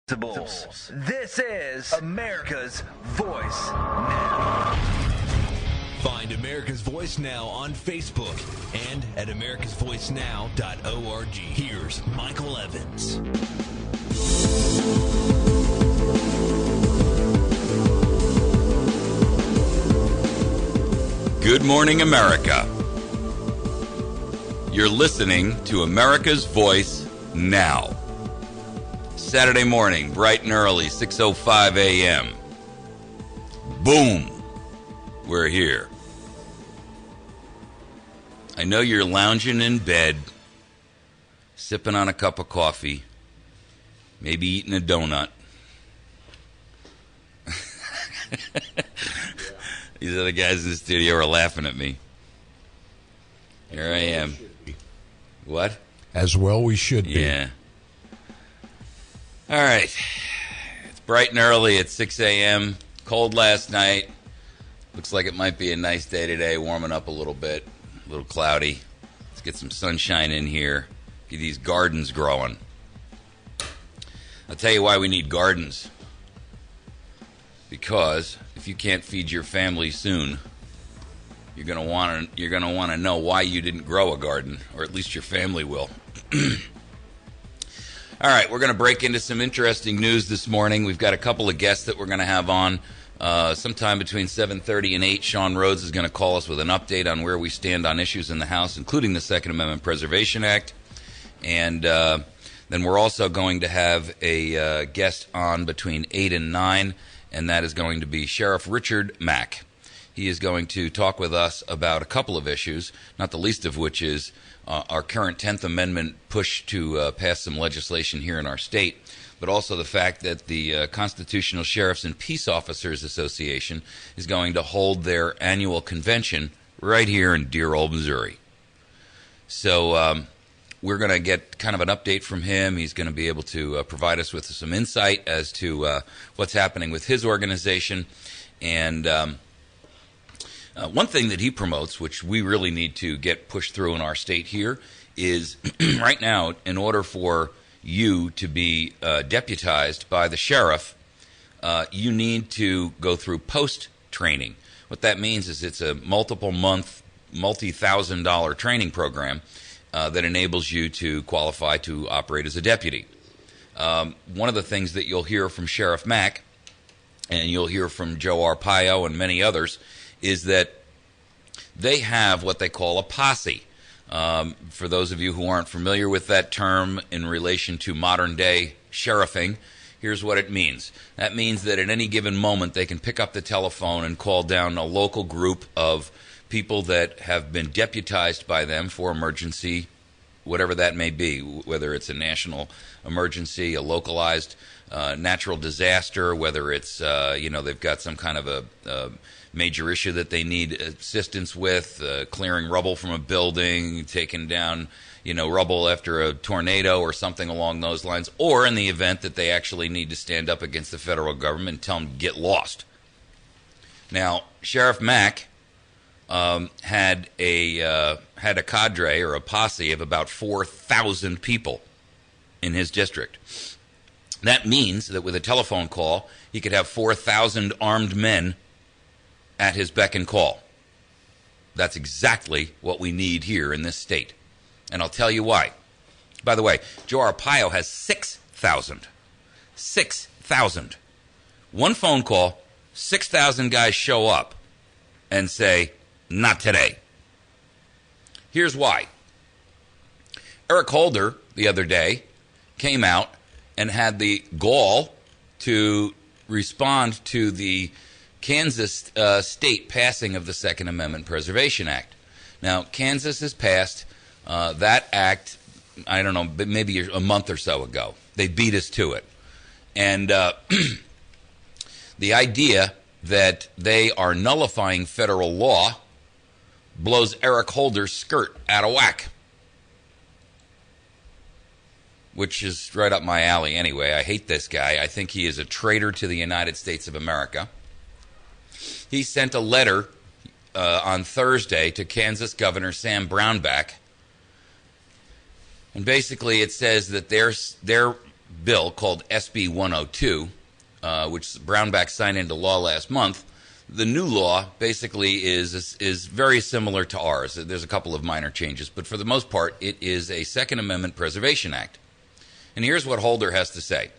This is America's Voice Now. Find America's Voice Now on Facebook and at americasvoicenow.org. Here's Michael Evans. Good morning, America. You're listening to America's Voice Now. Saturday morning, bright and early, 6:05 a.m. Boom! We're here. I know you're lounging in bed, sipping on a cup of coffee, maybe eating a donut. These other guys in the studio are laughing at me. Here I am. What? As well we should be. Yeah. All right. It's bright and early at 6 a.m. Cold last night. Looks like it might be a nice day today, warming up a little bit. A little cloudy. Let's get some sunshine in here. Get these gardens growing. I'll tell you why we need gardens. Because if you can't feed your family soon, you're gonna want to know why you didn't grow a garden, or at least your family will. All right, we're going to break into some interesting news this morning. We've got a couple of guests that we're going to have on sometime between 7:30 and 8. Sean Rhodes is going to call us with an update on where we stand on issues in the House, including the Second Amendment Preservation Act. And then we're also going to have a guest on between 8 and 9, and that is going to be Sheriff Richard Mack. He is going to talk with us about a couple of issues, not the least of which is our current 10th Amendment push to pass some legislation here in our state, but also the fact that the Constitutional Sheriffs and Peace Officers Association is going to hold their annual convention right here in dear old Missouri. So we're going to get kind of an update from him. He's going to be able to provide us with some insight as to what's happening with his organization. And one thing that he promotes, which we really need to get pushed through in our state here, is right now, in order for you to be deputized by the sheriff, you need to go through post-training. What that means is it's a multiple-month, multi-thousand-dollar training program that enables you to qualify to operate as a deputy. One of the things that you'll hear from Sheriff Mack, and you'll hear from Joe Arpaio and many others, is that they have what they call a posse. For those of you who aren't familiar with that term in relation to modern-day sheriffing, here's what it means. That means that at any given moment they can pick up the telephone and call down a local group of people that have been deputized by them for emergency, whatever that may be, whether it's a national emergency, a localized natural disaster, whether it's, they've got some kind of a major issue that they need assistance with, clearing rubble from a building, taking down, rubble after a tornado or something along those lines, or in the event that they actually need to stand up against the federal government and tell them to get lost. Now, Sheriff Mack had a cadre or a posse of about 4,000 people in his district. That means that with a telephone call, he could have 4,000 armed men at his beck and call. That's exactly what we need here in this state. And I'll tell you why. By the way, Joe Arpaio has 6,000. 6,000. One phone call, 6,000 guys show up and say, not today. Here's why. Eric Holder, the other day, came out and had the gall to respond to the Kansas state passing of the Second Amendment Preservation Act. Now, Kansas has passed that act, I don't know, maybe a month or so ago. They beat us to it. And the idea that they are nullifying federal law blows Eric Holder's skirt out of whack, which is right up my alley anyway. I hate this guy. I think he is a traitor to the United States of America. He sent a letter on Thursday to Kansas Governor Sam Brownback, and basically it says that they're bill called SB 102, which Brownback signed into law last month. The new law basically is very similar to ours. There's a couple of minor changes, but for the most part, it is a Second Amendment Preservation Act. And here's what Holder has to say.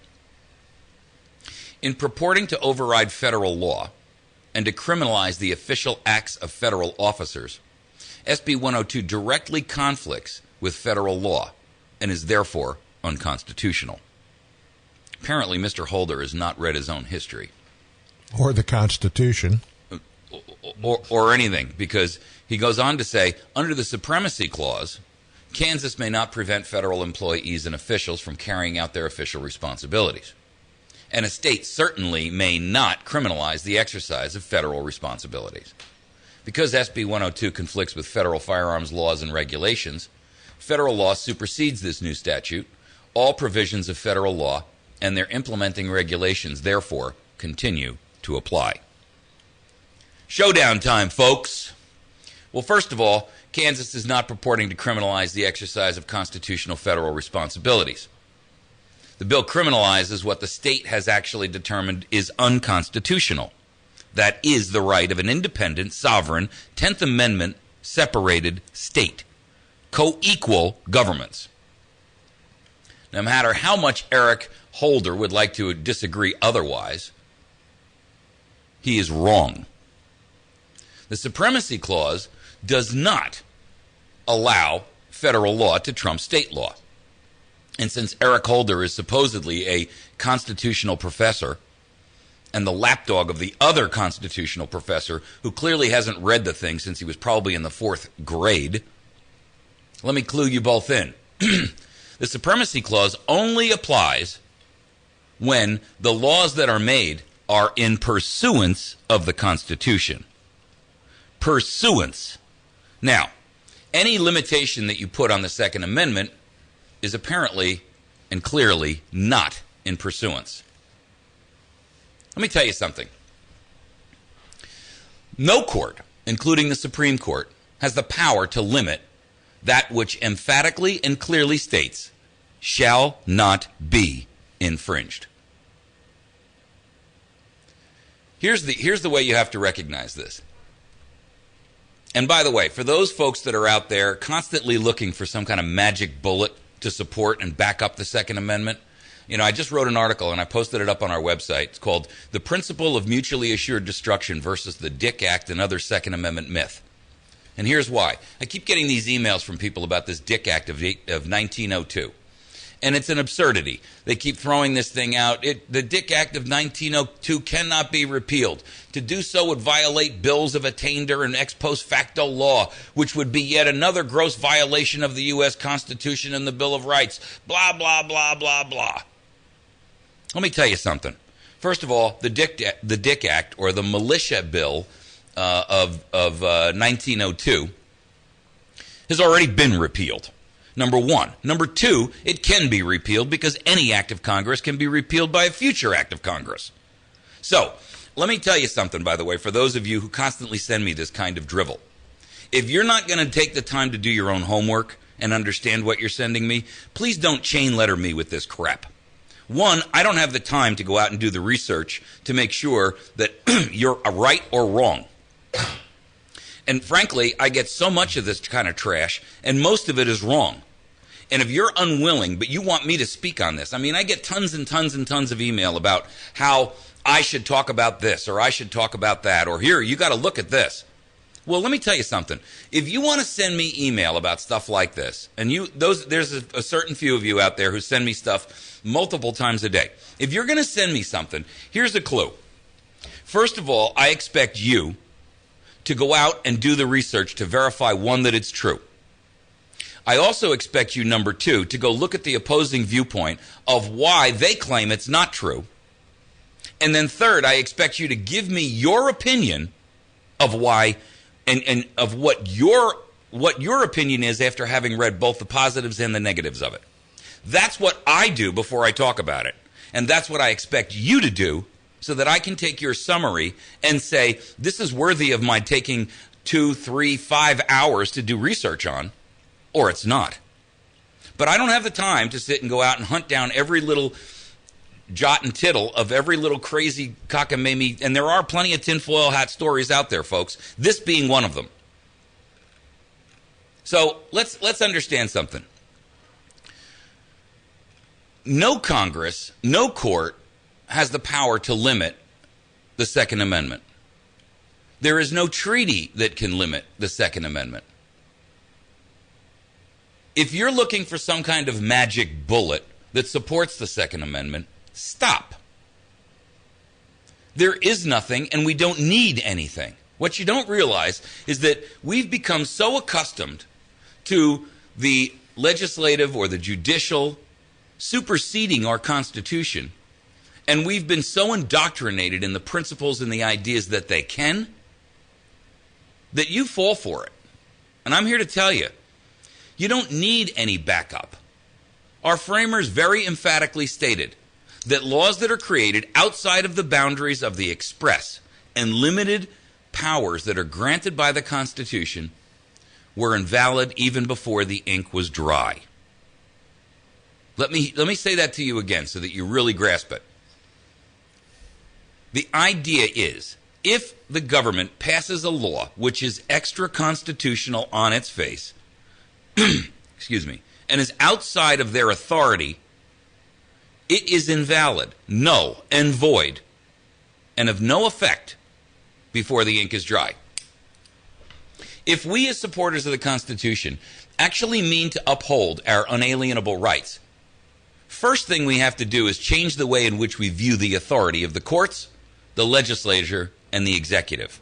In purporting to override federal law and to criminalize the official acts of federal officers, SB 102 directly conflicts with federal law and is therefore unconstitutional. Apparently, Mr. Holder has not read his own history. Or the Constitution. Or anything, because he goes on to say, under the Supremacy Clause, Kansas may not prevent federal employees and officials from carrying out their official responsibilities. And a state certainly may not criminalize the exercise of federal responsibilities. Because SB 102 conflicts with federal firearms laws and regulations, federal law supersedes this new statute. All provisions of federal law and their implementing regulations, therefore, continue to apply. Showdown time, folks. Well, first of all, Kansas is not purporting to criminalize the exercise of constitutional federal responsibilities. The bill criminalizes what the state has actually determined is unconstitutional. That is the right of an independent, sovereign, 10th Amendment separated state. Co-equal governments. No matter how much Eric Holder would like to disagree otherwise, he is wrong. The Supremacy Clause does not allow federal law to trump state law. And since Eric Holder is supposedly a constitutional professor and the lapdog of the other constitutional professor who clearly hasn't read the thing since he was probably in the 4th grade, let me clue you both in. The Supremacy Clause only applies when the laws that are made are in pursuance of the Constitution. Pursuance. Now, any limitation that you put on the Second Amendment is apparently and clearly not in pursuance. Let me tell you something. No court, including the Supreme Court, has the power to limit that which emphatically and clearly states shall not be infringed. Here's the way you have to recognize this. And by the way, for those folks that are out there constantly looking for some kind of magic bullet to support and back up the Second Amendment, I just wrote an article and I posted it up on our website. It's called The Principle of Mutually Assured Destruction versus the Dick Act and Other Second Amendment Myth. And here's why. I keep getting these emails from people about this Dick Act of 1902. And it's an absurdity. They keep throwing this thing out. The Dick Act of 1902 cannot be repealed. To do so would violate bills of attainder and ex post facto law, which would be yet another gross violation of the U.S. Constitution and the Bill of Rights. Blah, blah, blah, blah, blah. Let me tell you something. First of all, the Dick Act, or the Militia Bill of 1902, has already been repealed. Number one. Number two, it can be repealed because any act of Congress can be repealed by a future act of Congress. So, let me tell you something, by the way, for those of you who constantly send me this kind of drivel. If you're not going to take the time to do your own homework and understand what you're sending me, please don't chain letter me with this crap. One, I don't have the time to go out and do the research to make sure that you're right or wrong. And frankly, I get so much of this kind of trash, and most of it is wrong. And if you're unwilling, but you want me to speak on this, I get tons and tons and tons of email about how I should talk about this, or I should talk about that, or here, you got to look at this. Well, let me tell you something. If you want to send me email about stuff like this, and there's a certain few of you out there who send me stuff multiple times a day. If you're going to send me something, here's a clue. First of all, I expect you to go out and do the research to verify, one, that it's true. I also expect you, number two, to go look at the opposing viewpoint of why they claim it's not true. And then third, I expect you to give me your opinion of why and of what your opinion is after having read both the positives and the negatives of it. That's what I do before I talk about it. And that's what I expect you to do so that I can take your summary and say, this is worthy of my taking 2, 3, 5 hours to do research on, or it's not. But I don't have the time to sit and go out and hunt down every little jot and tittle of every little crazy cockamamie, and there are plenty of tinfoil hat stories out there, folks, this being one of them. So let's understand something. No Congress, no court has the power to limit the Second Amendment. There is no treaty that can limit the Second Amendment. If you're looking for some kind of magic bullet that supports the Second Amendment, stop. There is nothing, and we don't need anything. What you don't realize is that we've become so accustomed to the legislative or the judicial superseding our Constitution, and we've been so indoctrinated in the principles and the ideas that they can, that you fall for it. And I'm here to tell you, you don't need any backup. Our framers very emphatically stated that laws that are created outside of the boundaries of the express and limited powers that are granted by the Constitution were invalid even before the ink was dry. Let me say that to you again so that you really grasp it. The idea is, if the government passes a law which is extra-constitutional on its face, excuse me, and is outside of their authority, it is invalid, null, and void, and of no effect before the ink is dry. If we as supporters of the Constitution actually mean to uphold our unalienable rights, first thing we have to do is change the way in which we view the authority of the courts, the legislature, and the executive.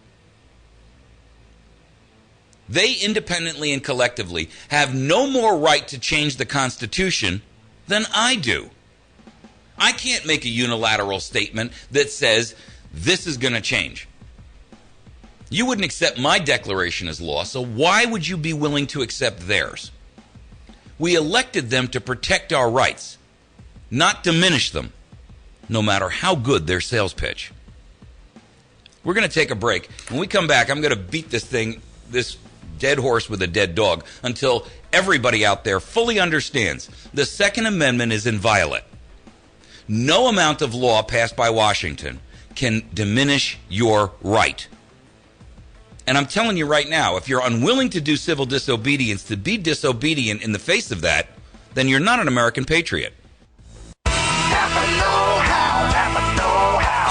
They independently and collectively have no more right to change the Constitution than I do. I can't make a unilateral statement that says this is going to change. You wouldn't accept my declaration as law, so why would you be willing to accept theirs? We elected them to protect our rights, not diminish them, no matter how good their sales pitch. We're going to take a break. When we come back, I'm going to beat this dead horse with a dead dog, until everybody out there fully understands the Second Amendment is inviolate. No amount of law passed by Washington can diminish your right. And I'm telling you right now, if you're unwilling to do civil disobedience, to be disobedient in the face of that, then you're not an American patriot.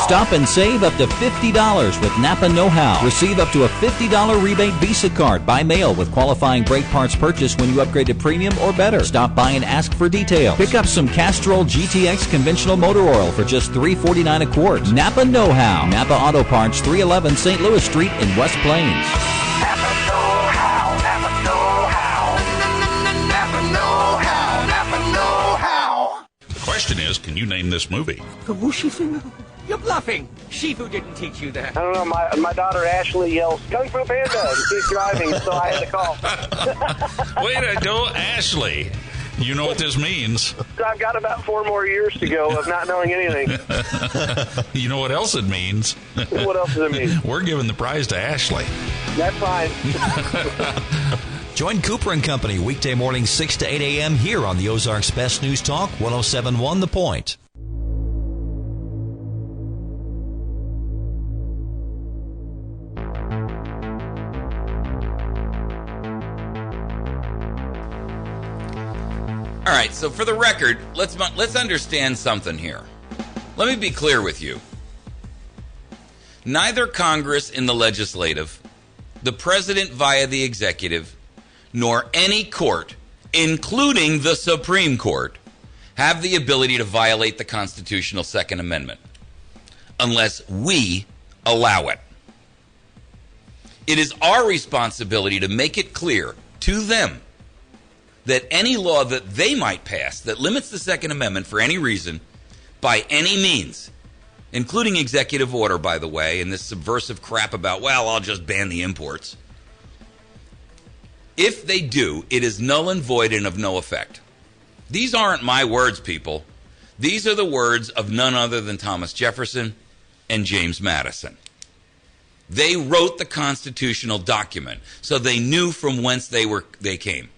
Stop and save up to $50 with Napa Know-How. Receive up to a $50 rebate Visa card by mail with qualifying brake parts purchased when you upgrade to premium or better. Stop by and ask for details. Pick up some Castrol GTX conventional motor oil for just $3.49 a quart. Napa Know-How. Napa Auto Parts, 311 St. Louis Street in West Plains. Napa Know-How. Napa Know-How. Napa Know-How. Napa Know-How. The question is, can you name this movie? You're bluffing. Shifu didn't teach you that. I don't know. My daughter Ashley yells "Kung Fu Panda" and she's driving, so I had to call. Way to go, Ashley. You know what this means. I've got about 4 more years to go of not knowing anything. You know what else it means? What else does it mean? We're giving the prize to Ashley. That's fine. Join Cooper and Company weekday mornings 6 to 8 a.m. here on the Ozarks Best News Talk, 107.1 The Point. All right, so for the record, let's understand something here. Let me be clear with you. Neither Congress in the legislative, the president via the executive, nor any court, including the Supreme Court, have the ability to violate the constitutional Second Amendment unless we allow it. It is our responsibility to make it clear to them that any law that they might pass that limits the Second Amendment for any reason, by any means, including executive order, by the way, and this subversive crap about, well, I'll just ban the imports. If they do, it is null and void and of no effect. These aren't my words, people. These are the words of none other than Thomas Jefferson and James Madison. They wrote the constitutional document, so they knew from whence they came.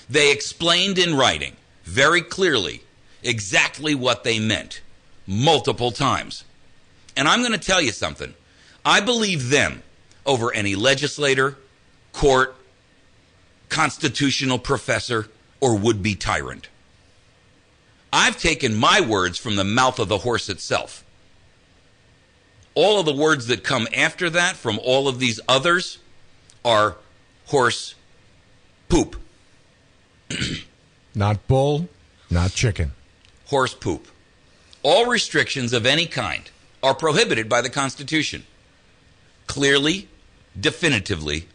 They explained in writing very clearly exactly what they meant multiple times. And I'm going to tell you something. I believe them over any legislator, court, constitutional professor, or would-be tyrant. I've taken my words from the mouth of the horse itself. All of the words that come after that from all of these others are horse poop. Not bull, not chicken. Horse poop. All restrictions of any kind are prohibited by the Constitution. Clearly, definitively,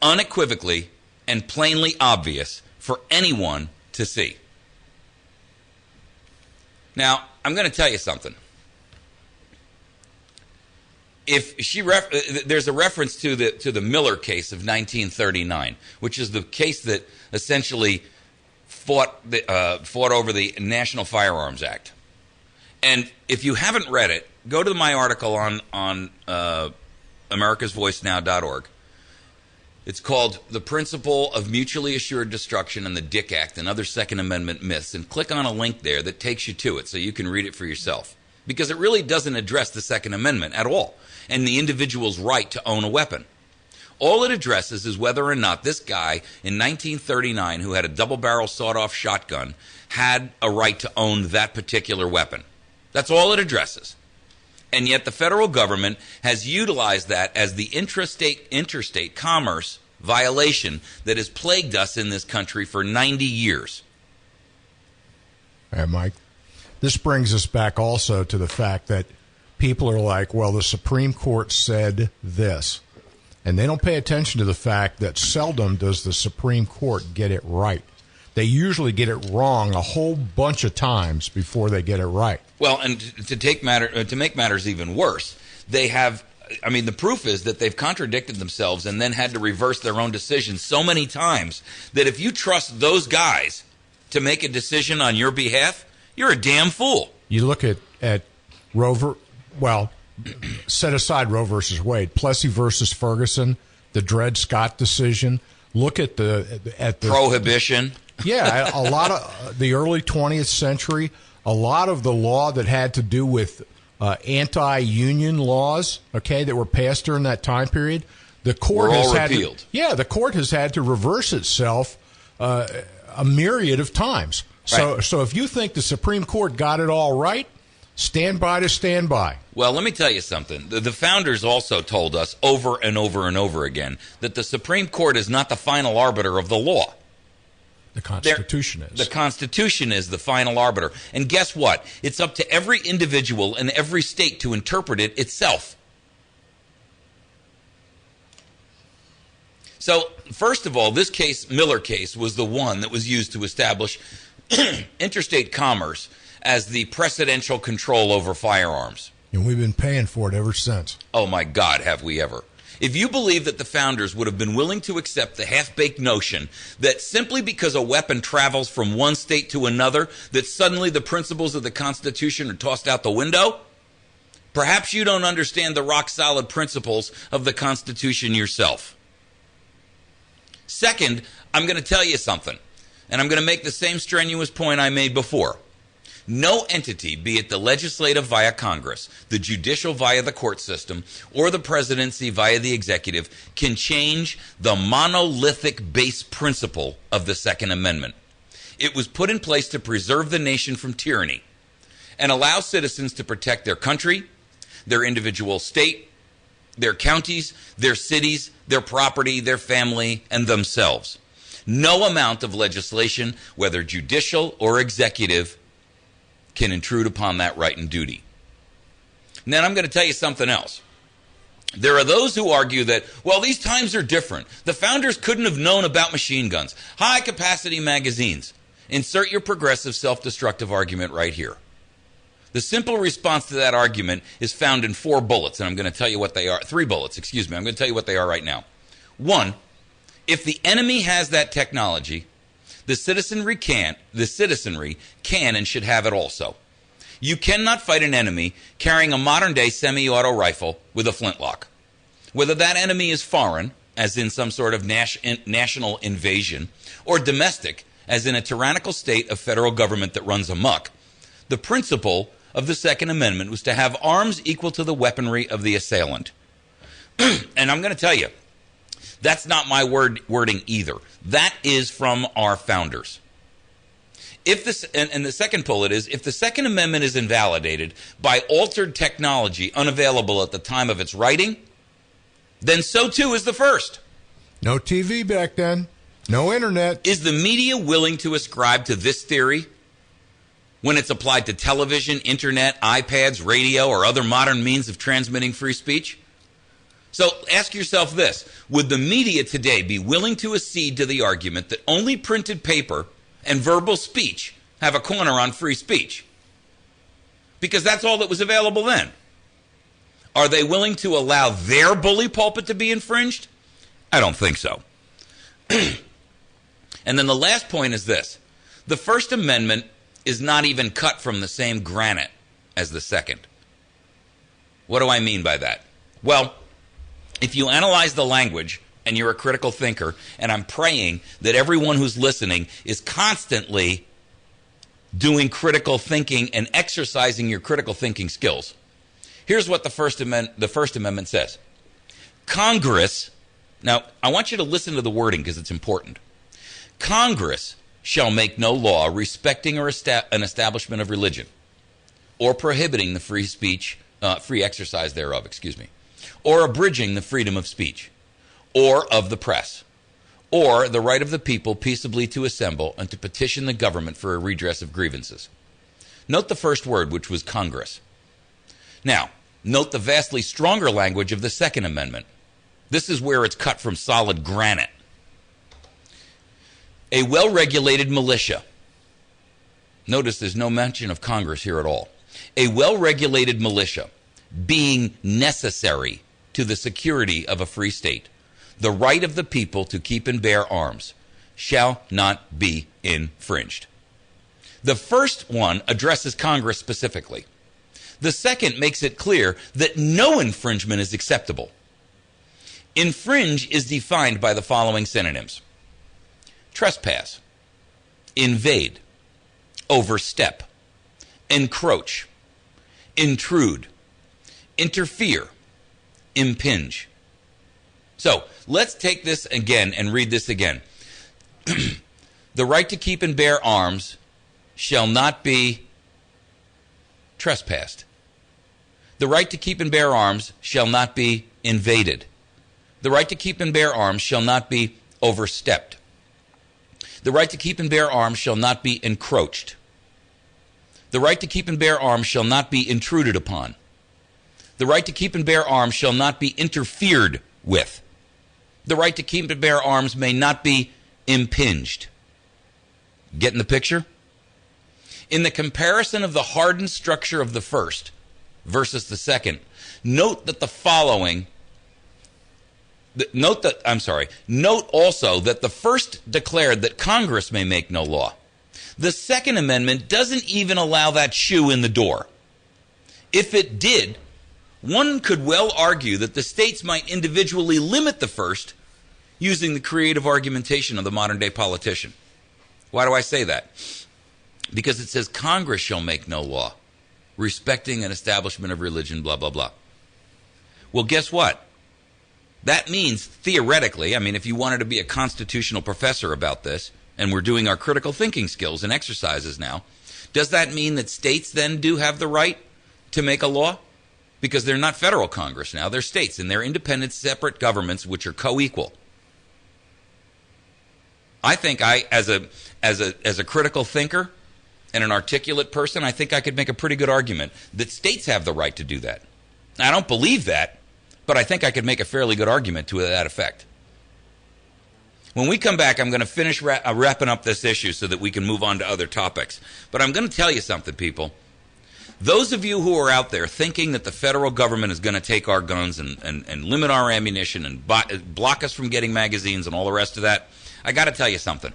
unequivocally, and plainly obvious for anyone to see. Now, I'm going to tell you something. There's a reference to the Miller case of 1939, which is the case that essentially fought over the National Firearms Act. And if you haven't read it, go to my article on americasvoicenow.org. It's called The Principle of Mutually Assured Destruction and the Dick Act and Other Second Amendment Myths, and click on a link there that takes you to it so you can read it for yourself. Because it really doesn't address the Second Amendment at all and the individual's right to own a weapon. All it addresses is whether or not this guy in 1939 who had a double-barrel sawed-off shotgun had a right to own that particular weapon. That's all it addresses. And yet the federal government has utilized that as the interstate commerce violation that has plagued us in this country for 90 years. Hey, Mike, this brings us back also to the fact that people are like, well, the Supreme Court said this. And they don't pay attention to the fact that seldom does the Supreme Court get it right. They usually get it wrong a whole bunch of times before they get it right. Well, and to make matters even worse, they have, I mean, the proof is that they've contradicted themselves and then had to reverse their own decisions so many times that if you trust those guys to make a decision on your behalf, you're a damn fool. You look at Roe, set aside Roe versus Wade, Plessy versus Ferguson, the Dred Scott decision. Look at the prohibition. Yeah, a lot of the early 20th century, a lot of the law that had to do with anti-union laws, okay, that were passed during that time period, the court has had repealed. The court has had to reverse itself a myriad of times. Right. So if you think the Supreme Court got it all right, stand by to stand by. Well, let me tell you something. The founders also told us over and over and over again that the Supreme Court is not the final arbiter of the law. The Constitution is. The Constitution is the final arbiter. And guess what? It's up to every individual in every state to interpret it itself. So, first of all, this case, Miller case, was the one that was used to establish interstate commerce as the precedential control over firearms. And we've been paying for it ever since. Oh, my God, have we ever. If you believe that the founders would have been willing to accept the half-baked notion that simply because a weapon travels from one state to another, that suddenly the principles of the Constitution are tossed out the window, perhaps you don't understand the rock-solid principles of the Constitution yourself. Second, I'm going to tell you something, and I'm going to make the same strenuous point I made before. No entity, be it the legislative via Congress, the judicial via the court system, or the presidency via the executive, can change the monolithic base principle of the Second Amendment. It was put in place to preserve the nation from tyranny and allow citizens to protect their country, their individual state, their counties, their cities, their property, their family, and themselves. No amount of legislation, whether judicial or executive, can intrude upon that right and duty. And then I'm going to tell you something else. There are those who argue that, well, these times are different. The founders couldn't have known about machine guns, high-capacity magazines. Insert your progressive self-destructive argument right here. The simple response to that argument is found in 4 bullets, and I'm going to tell you what they are. 3 bullets, excuse me. I'm going to tell you what they are right now. 1, if the enemy has that technology, the citizenry can and should have it also. You cannot fight an enemy carrying a modern-day semi-auto rifle with a flintlock. Whether that enemy is foreign, as in some sort of national invasion, or domestic, as in a tyrannical state of federal government that runs amok, the principle of the Second Amendment was to have arms equal to the weaponry of the assailant. And I'm going to tell you, that's not my wording either. That is from our founders. If this, and the second bullet is, if the Second Amendment is invalidated by altered technology unavailable at the time of its writing, then so too is the first. No TV back then. No internet. Is the media willing to ascribe to this theory when it's applied to television, internet, iPads, radio, or other modern means of transmitting free speech? So ask yourself this. Would the media today be willing to accede to the argument that only printed paper and verbal speech have a corner on free speech? Because that's all that was available then. Are they willing to allow their bully pulpit to be infringed? I don't think so. And then the last point is this. The First Amendment is not even cut from the same granite as the Second. What do I mean by that? Well, if you analyze the language and you're a critical thinker, and I'm praying that everyone who's listening is constantly doing critical thinking and exercising your critical thinking skills. Here's what the First Amendment says. Congress, now I want you to listen to the wording because it's important. Congress shall make no law respecting or an establishment of religion or prohibiting the free exercise thereof, or abridging the freedom of speech or of the press, or the right of the people peaceably to assemble and to petition the government for a redress of grievances. Note the first word, which was Congress. Now, note the vastly stronger language of the Second Amendment. This is where it's cut from solid granite. A well-regulated militia. Notice there's no mention of Congress here at all. A well-regulated militia being necessary to the security of a free state, the right of the people to keep and bear arms shall not be infringed. The first one addresses Congress specifically. The second makes it clear that no infringement is acceptable. Infringe is defined by the following synonyms: trespass, invade, overstep, encroach, intrude, interfere, impinge. So let's take this again and read this again. The right to keep and bear arms shall not be trespassed. The right to keep and bear arms shall not be invaded. The right to keep and bear arms shall not be overstepped. The right to keep and bear arms shall not be encroached. The right to keep and bear arms shall not be intruded upon. The right to keep and bear arms shall not be interfered with. The right to keep and bear arms may not be impinged. Getting the picture? In the comparison of the hardened structure of the first versus the second, note also that the first declared that Congress may make no law. The Second Amendment doesn't even allow that shoe in the door. If it did, one could well argue that the states might individually limit the first using the creative argumentation of the modern-day politician. Why do I say that? Because it says Congress shall make no law respecting an establishment of religion, blah, blah, blah. Well, guess what? That means, theoretically, I mean, if you wanted to be a constitutional professor about this, and we're doing our critical thinking skills and exercises now, does that mean that states then do have the right to make a law? Because they're not federal Congress now, they're states, and they're independent, separate governments which are co-equal. I think as a critical thinker and an articulate person, I think I could make a pretty good argument that states have the right to do that. I don't believe that, but I think I could make a fairly good argument to that effect. When we come back, I'm going to finish wrapping up this issue so that we can move on to other topics. But I'm going to tell you something, people. Those of you who are out there thinking that the federal government is going to take our guns and limit our ammunition and block us from getting magazines and all the rest of that, I got to tell you something.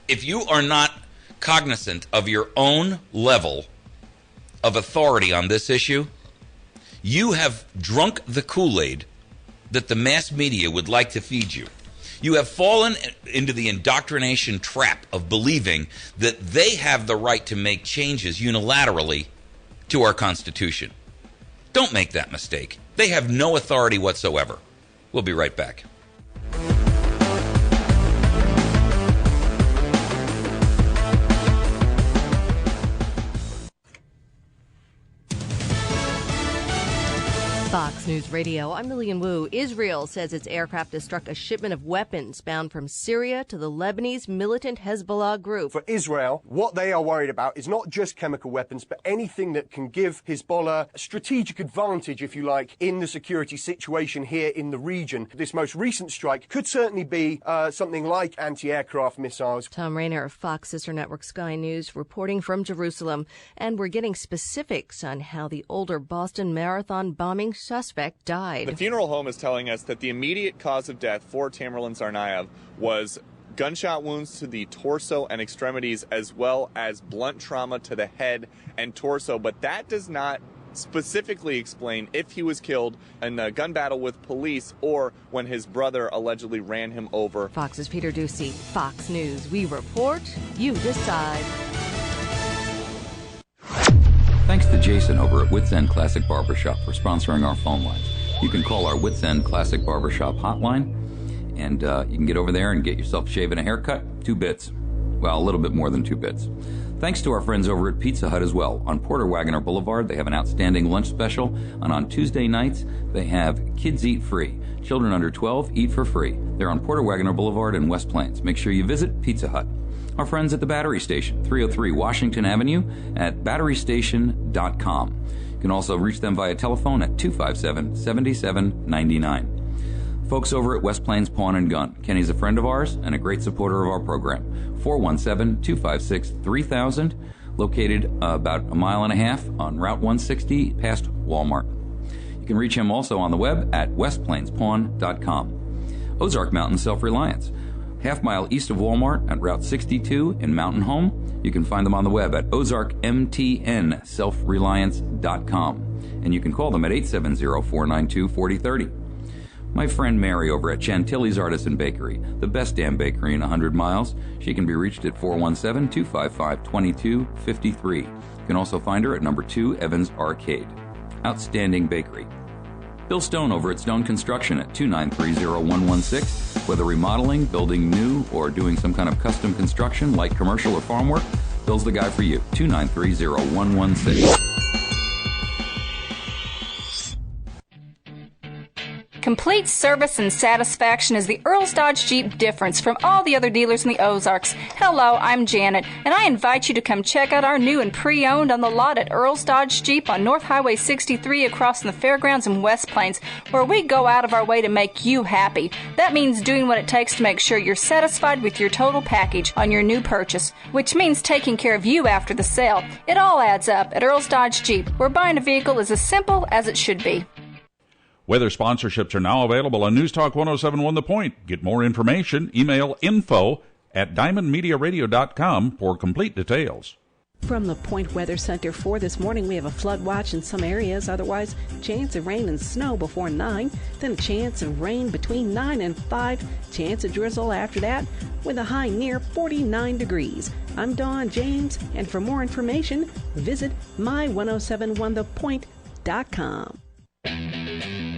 If you are not cognizant of your own level of authority on this issue, you have drunk the Kool-Aid that the mass media would like to feed you. You have fallen into the indoctrination trap of believing that they have the right to make changes unilaterally to our Constitution. Don't make that mistake. They have no authority whatsoever. We'll be right back. Fox News Radio, I'm Lillian Wu. Israel says its aircraft has struck a shipment of weapons bound from Syria to the Lebanese militant Hezbollah group. For Israel, what they are worried about is not just chemical weapons, but anything that can give Hezbollah a strategic advantage, if you like, in the security situation here in the region. This most recent strike could certainly be something like anti-aircraft missiles. Tom Rayner of Fox Sister Network Sky News reporting from Jerusalem. And we're getting specifics on how the older Boston Marathon bombing suspect died. The funeral home is telling us that the immediate cause of death for Tamerlan Tsarnaev was gunshot wounds to the torso and extremities, as well as blunt trauma to the head and torso. But that does not specifically explain if he was killed in a gun battle with police or when his brother allegedly ran him over. Fox's Peter Ducey, Fox News. We report, you decide. Thanks to Jason over at Wits End Classic Barbershop for sponsoring our phone lines. You can call our Wits End Classic Barbershop hotline, and you can get over there and get yourself a shave and a haircut. 2 bits. Well, a little bit more than 2 bits. Thanks to our friends over at Pizza Hut as well. On Porter Wagoner Boulevard, they have an outstanding lunch special, and on Tuesday nights, they have Kids Eat Free. Children under 12 eat for free. They're on Porter Wagoner Boulevard in West Plains. Make sure you visit Pizza Hut. Our friends at the Battery Station, 303 Washington Avenue at batterystation.com. You can also reach them via telephone at 257-7799. Folks over at West Plains Pawn and Gun. Kenny's a friend of ours and a great supporter of our program. 417-256-3000, located about a mile and a half on Route 160 past Walmart. You can reach him also on the web at westplainspawn.com. Ozark Mountain Self-Reliance. Half-mile east of Walmart at Route 62 in Mountain Home. You can find them on the web at ozarkmtnselfreliance.com. And you can call them at 870-492-4030. My friend Mary over at Chantilly's Artisan Bakery, the best damn bakery in 100 miles. She can be reached at 417-255-2253. You can also find her at number 2 Evans Arcade. Outstanding bakery. Bill Stone over at Stone Construction at 2930116. Whether remodeling, building new, or doing some kind of custom construction like commercial or farm work, Bill's the guy for you. 2930116. Complete service and satisfaction is the Earl's Dodge Jeep difference from all the other dealers in the Ozarks. Hello, I'm Janet, and I invite you to come check out our new and pre-owned on the lot at Earl's Dodge Jeep on North Highway 63 across from the fairgrounds in West Plains, where we go out of our way to make you happy. That means doing what it takes to make sure you're satisfied with your total package on your new purchase, which means taking care of you after the sale. It all adds up at Earl's Dodge Jeep, where buying a vehicle is as simple as it should be. Weather sponsorships are now available on News Talk 107.1 The Point. Get more information, email info@diamondmediaradio.com for complete details. From the Point Weather Center for this morning, we have a flood watch in some areas. Otherwise, chance of rain and snow before 9, then a chance of rain between 9 and 5, chance of drizzle after that, with a high near 49 degrees. I'm Dawn James, and for more information, visit my1071thepoint.com.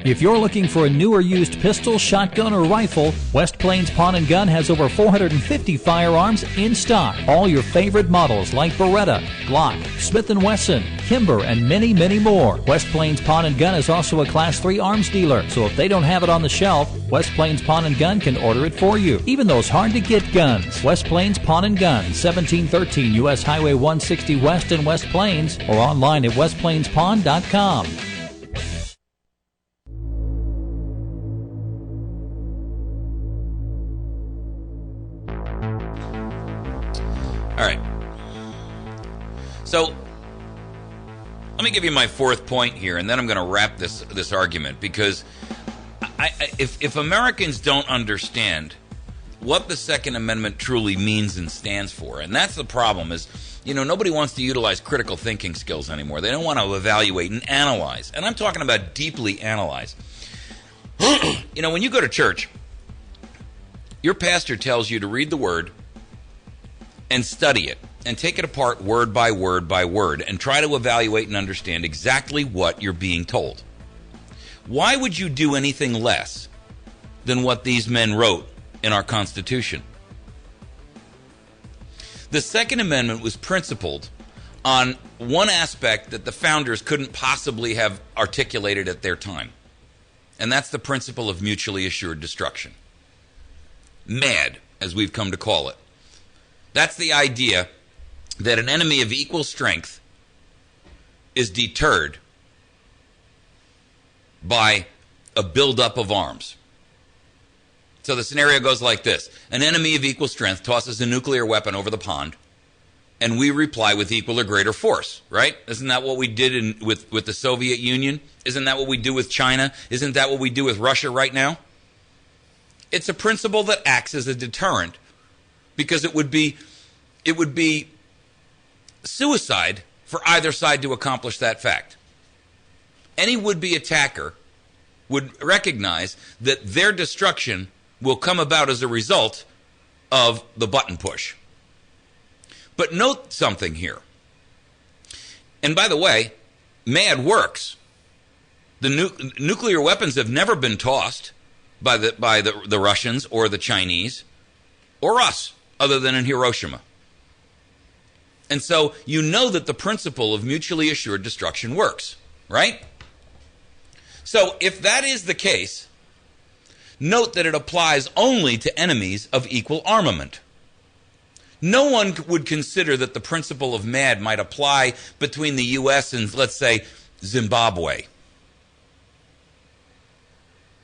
If you're looking for a new or used pistol, shotgun, or rifle, West Plains Pawn & Gun has over 450 firearms in stock. All your favorite models like Beretta, Glock, Smith & Wesson, Kimber, and many, many more. West Plains Pawn & Gun is also a Class 3 arms dealer, so if they don't have it on the shelf, West Plains Pawn & Gun can order it for you. Even those hard-to-get guns. West Plains Pawn & Gun, 1713 U.S. Highway 160 West in West Plains, or online at westplainspawn.com. All right. So let me give you my fourth point here, and then I'm going to wrap this argument, because if Americans don't understand what the Second Amendment truly means and stands for, and that's the problem, is, you know, nobody wants to utilize critical thinking skills anymore. They don't want to evaluate and analyze, and I'm talking about deeply analyze. You know, when you go to church, Your pastor tells you to read the Word and study it and take it apart word by word by word and try to evaluate and understand exactly what you're being told. Why would you do anything less than what these men wrote in our Constitution? The Second Amendment was principled on one aspect that the founders couldn't possibly have articulated at their time, and that's the principle of mutually assured destruction. MAD, as we've come to call it. That's the idea that an enemy of equal strength is deterred by a buildup of arms. So the scenario goes like this. An enemy of equal strength tosses a nuclear weapon over the pond, and we reply with equal or greater force, right? Isn't that what we did with the Soviet Union? Isn't that what we do with China? Isn't that what we do with Russia right now? It's a principle that acts as a deterrent because it would be suicide for either side to accomplish that fact. Any would-be attacker would recognize that their destruction will come about as a result of the button push. But note something here. And by the way, MAD works. The nuclear weapons have never been tossed by the Russians or the Chinese or us, other than in Hiroshima. And so you know that the principle of mutually assured destruction works, right? So if that is the case, note that it applies only to enemies of equal armament. No one would consider that the principle of MAD might apply between the U.S. and, let's say, Zimbabwe.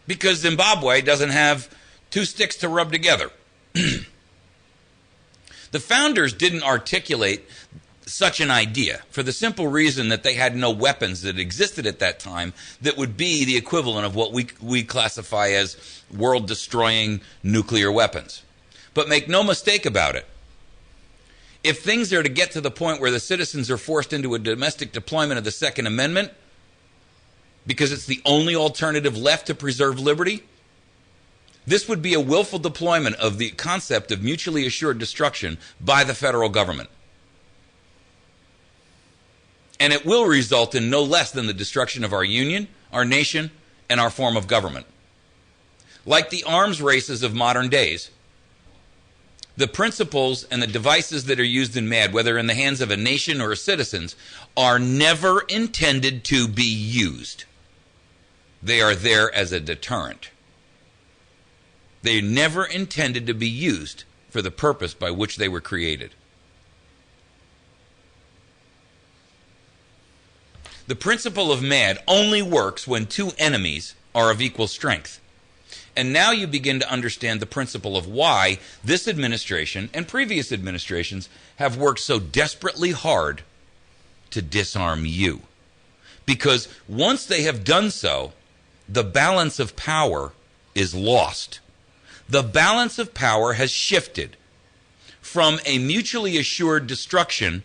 Because Zimbabwe doesn't have two sticks to rub together. The founders didn't articulate such an idea for the simple reason that they had no weapons that existed at that time that would be the equivalent of what we classify as world-destroying nuclear weapons. But make no mistake about it. If things are to get to the point where the citizens are forced into a domestic deployment of the Second Amendment, because it's the only alternative left to preserve liberty, this would be a willful deployment of the concept of mutually assured destruction by the federal government. And it will result in no less than the destruction of our union, our nation, and our form of government. Like the arms races of modern days, the principles and the devices that are used in MAD, whether in the hands of a nation or citizens, are never intended to be used. They are there as a deterrent. They never intended to be used for the purpose by which they were created. The principle of MAD only works when two enemies are of equal strength. And now you begin to understand the principle of why this administration and previous administrations have worked so desperately hard to disarm you. Because once they have done so, the balance of power is lost. The balance of power has shifted from a mutually assured destruction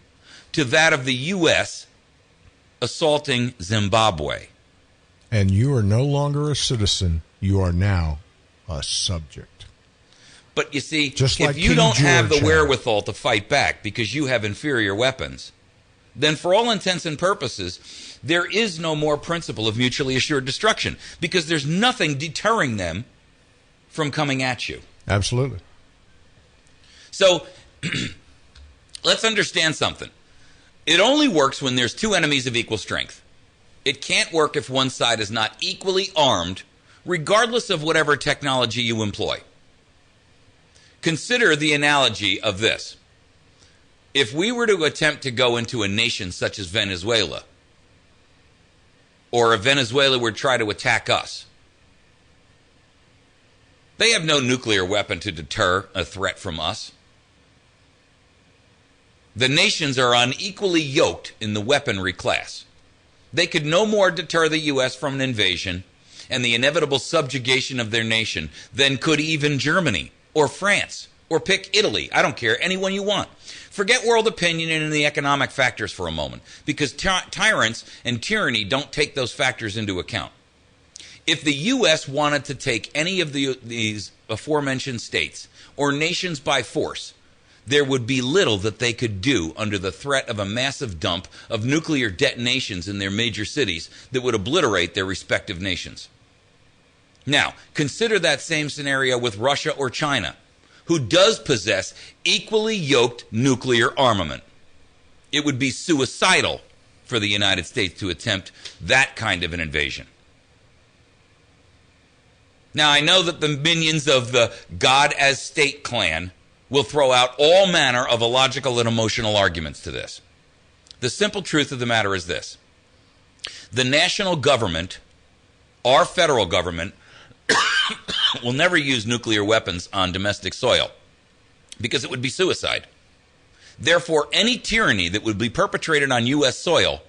to that of the U.S. assaulting Zimbabwe. And you are no longer a citizen. You are now a subject. But you see, just if like you King don't have the George wherewithal to fight back because you have inferior weapons, then for all intents and purposes, there is no more principle of mutually assured destruction because there's nothing deterring them from coming at you. Absolutely. So let's understand something. It only works when there's two enemies of equal strength. It can't work if one side is not equally armed, regardless of whatever technology you employ. Consider the analogy of this. If we were to attempt to go into a nation such as Venezuela, or if Venezuela were to try to attack us, they have no nuclear weapon to deter a threat from us. The nations are unequally yoked in the weaponry class. They could no more deter the U.S. from an invasion and the inevitable subjugation of their nation than could even Germany or France or pick Italy. I don't care, anyone you want. Forget world opinion and the economic factors for a moment, because tyrants and tyranny don't take those factors into account. If the U.S. wanted to take any of these aforementioned states or nations by force, there would be little that they could do under the threat of a massive dump of nuclear detonations in their major cities that would obliterate their respective nations. Now, consider that same scenario with Russia or China, who does possess equally yoked nuclear armament. It would be suicidal for the United States to attempt that kind of an invasion. Now, I know that the minions of the God as state clan will throw out all manner of illogical and emotional arguments to this. The simple truth of the matter is this. The national government, our federal government, will never use nuclear weapons on domestic soil because it would be suicide. Therefore, any tyranny that would be perpetrated on U.S. soil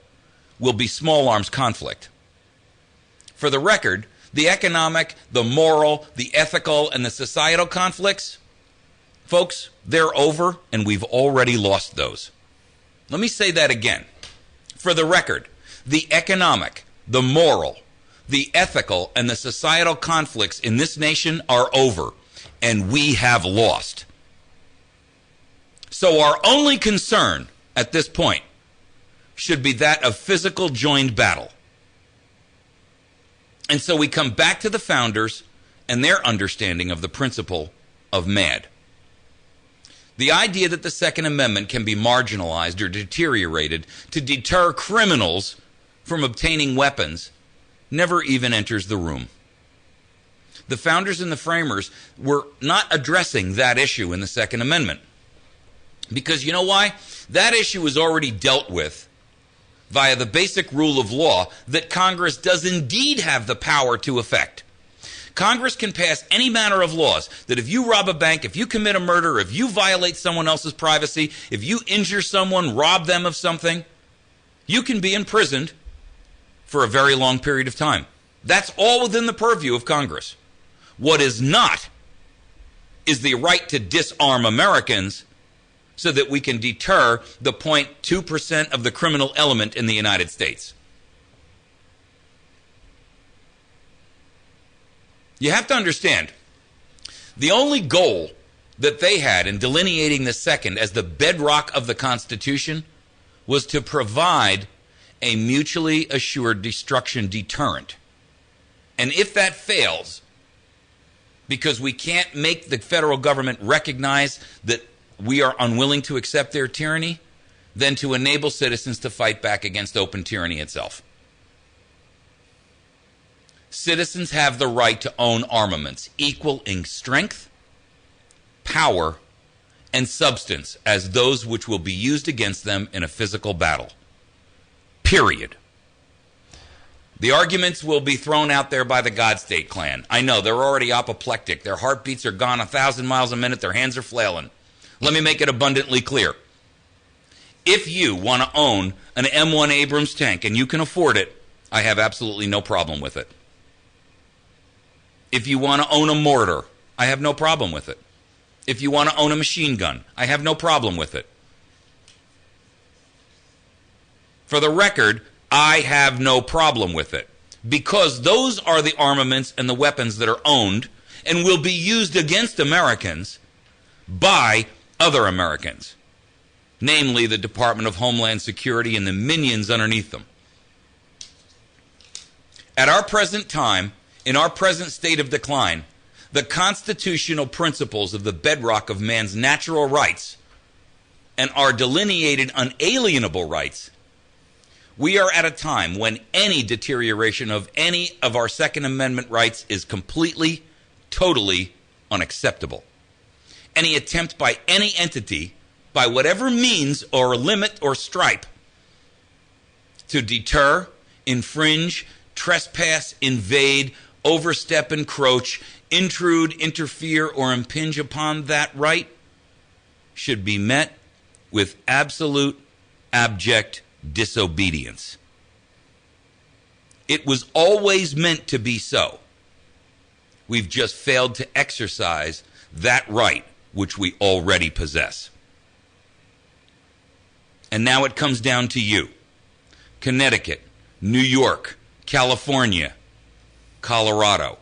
will be small arms conflict. For the record, the economic, the moral, the ethical, and the societal conflicts, folks, they're over, and we've already lost those. Let me say that again. For the record, the economic, the moral, the ethical, and the societal conflicts in this nation are over, and we have lost. So our only concern at this point should be that of physical joined battle. And so we come back to the founders and their understanding of the principle of MAD. The idea that the Second Amendment can be marginalized or deteriorated to deter criminals from obtaining weapons never even enters the room. The founders and the framers were not addressing that issue in the Second Amendment. Because you know why? That issue was already dealt with via the basic rule of law that Congress does indeed have the power to effect. Congress can pass any manner of laws that if you rob a bank, if you commit a murder, if you violate someone else's privacy, if you injure someone, rob them of something, you can be imprisoned for a very long period of time. That's all within the purview of Congress. What is not is the right to disarm Americans so that we can deter the 0.2% of the criminal element in the United States. You have to understand, the only goal that they had in delineating the second as the bedrock of the Constitution was to provide a mutually assured destruction deterrent. And if that fails, because we can't make the federal government recognize that we are unwilling to accept their tyranny, then to enable citizens to fight back against open tyranny itself. Citizens have the right to own armaments equal in strength, power, and substance as those which will be used against them in a physical battle. Period. The arguments will be thrown out there by the God State clan. I know, they're already apoplectic. Their heartbeats are gone 1,000 miles a minute. Their hands are flailing. Let me make it abundantly clear. If you want to own an M1 Abrams tank and you can afford it, I have absolutely no problem with it. If you want to own a mortar, I have no problem with it. If you want to own a machine gun, I have no problem with it. For the record, I have no problem with it, because those are the armaments and the weapons that are owned and will be used against Americans by other Americans, namely the Department of Homeland Security and the minions underneath them. At our present time, in our present state of decline, the constitutional principles of the bedrock of man's natural rights and our delineated unalienable rights, we are at a time when any deterioration of any of our Second Amendment rights is completely, totally unacceptable. Any attempt by any entity, by whatever means or limit or stripe, to deter, infringe, trespass, invade, overstep, encroach, intrude, interfere, or impinge upon that right should be met with absolute, abject disobedience. It was always meant to be so. We've just failed to exercise that right which we already possess. And now it comes down to you. Connecticut, New York, California, Colorado.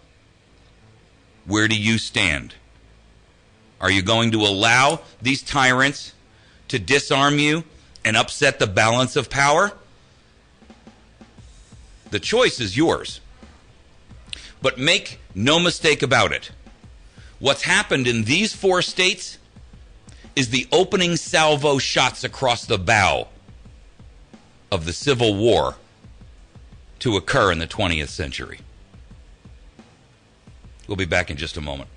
Where do you stand? Are you going to allow these tyrants to disarm you and upset the balance of power? The choice is yours. But make no mistake about it. What's happened in these 4 states is the opening salvo shots across the bow of the Civil War to occur in the 20th century. We'll be back in just a moment.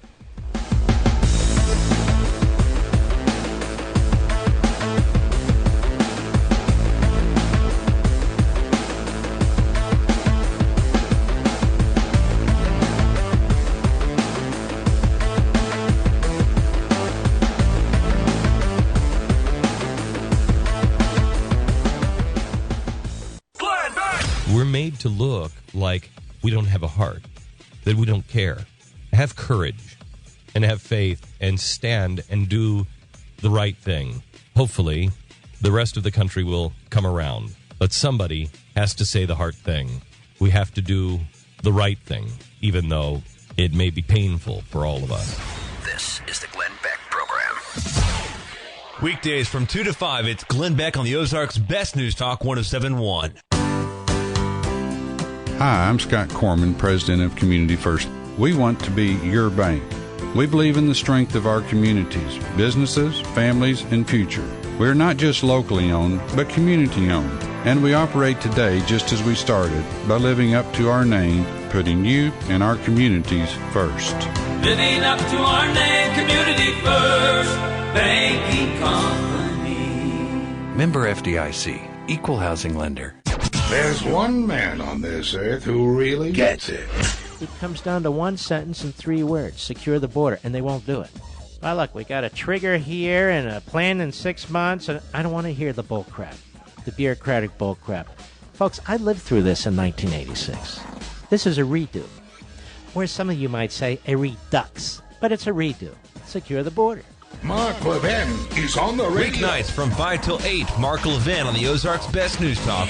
We're made to look like we don't have a heart, that we don't care. Have courage and have faith and stand and do the right thing. Hopefully, the rest of the country will come around. But somebody has to say the hard thing. We have to do the right thing, even though it may be painful for all of us. This is the Glenn Beck Program. Weekdays from 2 to 5, it's Glenn Beck on the Ozarks' Best News Talk 107.1. Hi, I'm Scott Corman, President of Community First. We want to be your bank. We believe in the strength of our communities, businesses, families, and future. We're not just locally owned, but community owned. And we operate today just as we started, by living up to our name, putting you and our communities first. Living up to our name, community first, banking company. Member FDIC, equal housing lender. There's one man on this earth who really gets it. It comes down to one sentence and 3 words: secure the border, and they won't do it. Well, look, we got a trigger here and a plan in 6 months, and I don't want to hear the bull crap, the bureaucratic bull crap. Folks, I lived through this in 1986. This is a redo. Or some of you might say, a redux. But it's a redo. Secure the border. Mark Levin is on the radio. Weeknights from 5 till 8, Mark Levin on the Ozarks' Best News Talk.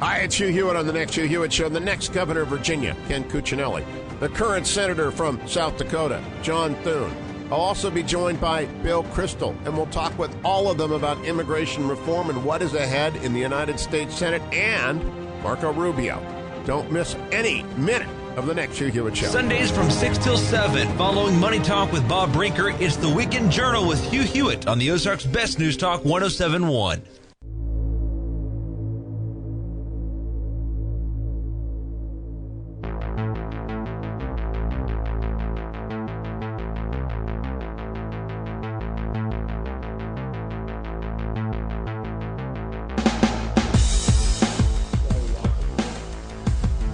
Hi, it's Hugh Hewitt on the next Hugh Hewitt Show. The next governor of Virginia, Ken Cuccinelli. The current senator from South Dakota, John Thune. I'll also be joined by Bill Kristol, and we'll talk with all of them about immigration reform and what is ahead in the United States Senate, and Marco Rubio. Don't miss any minute of the next Hugh Hewitt Show. Sundays from 6 till 7, following Money Talk with Bob Brinker, it's the Weekend Journal with Hugh Hewitt on the Ozarks' Best News Talk 107.1.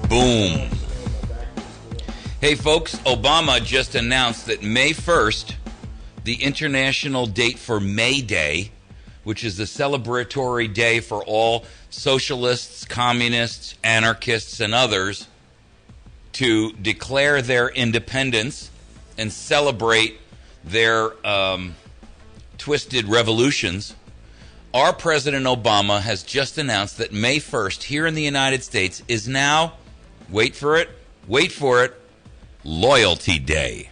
Boom. Hey, folks, Obama just announced that May 1st, the international date for MayDay, which is the celebratory day for all socialists, communists, anarchists, and others to declare their independence and celebrate their twisted revolutions. Our President Obama has just announced that May 1st here in the United States is now, wait for it, Loyalty Day.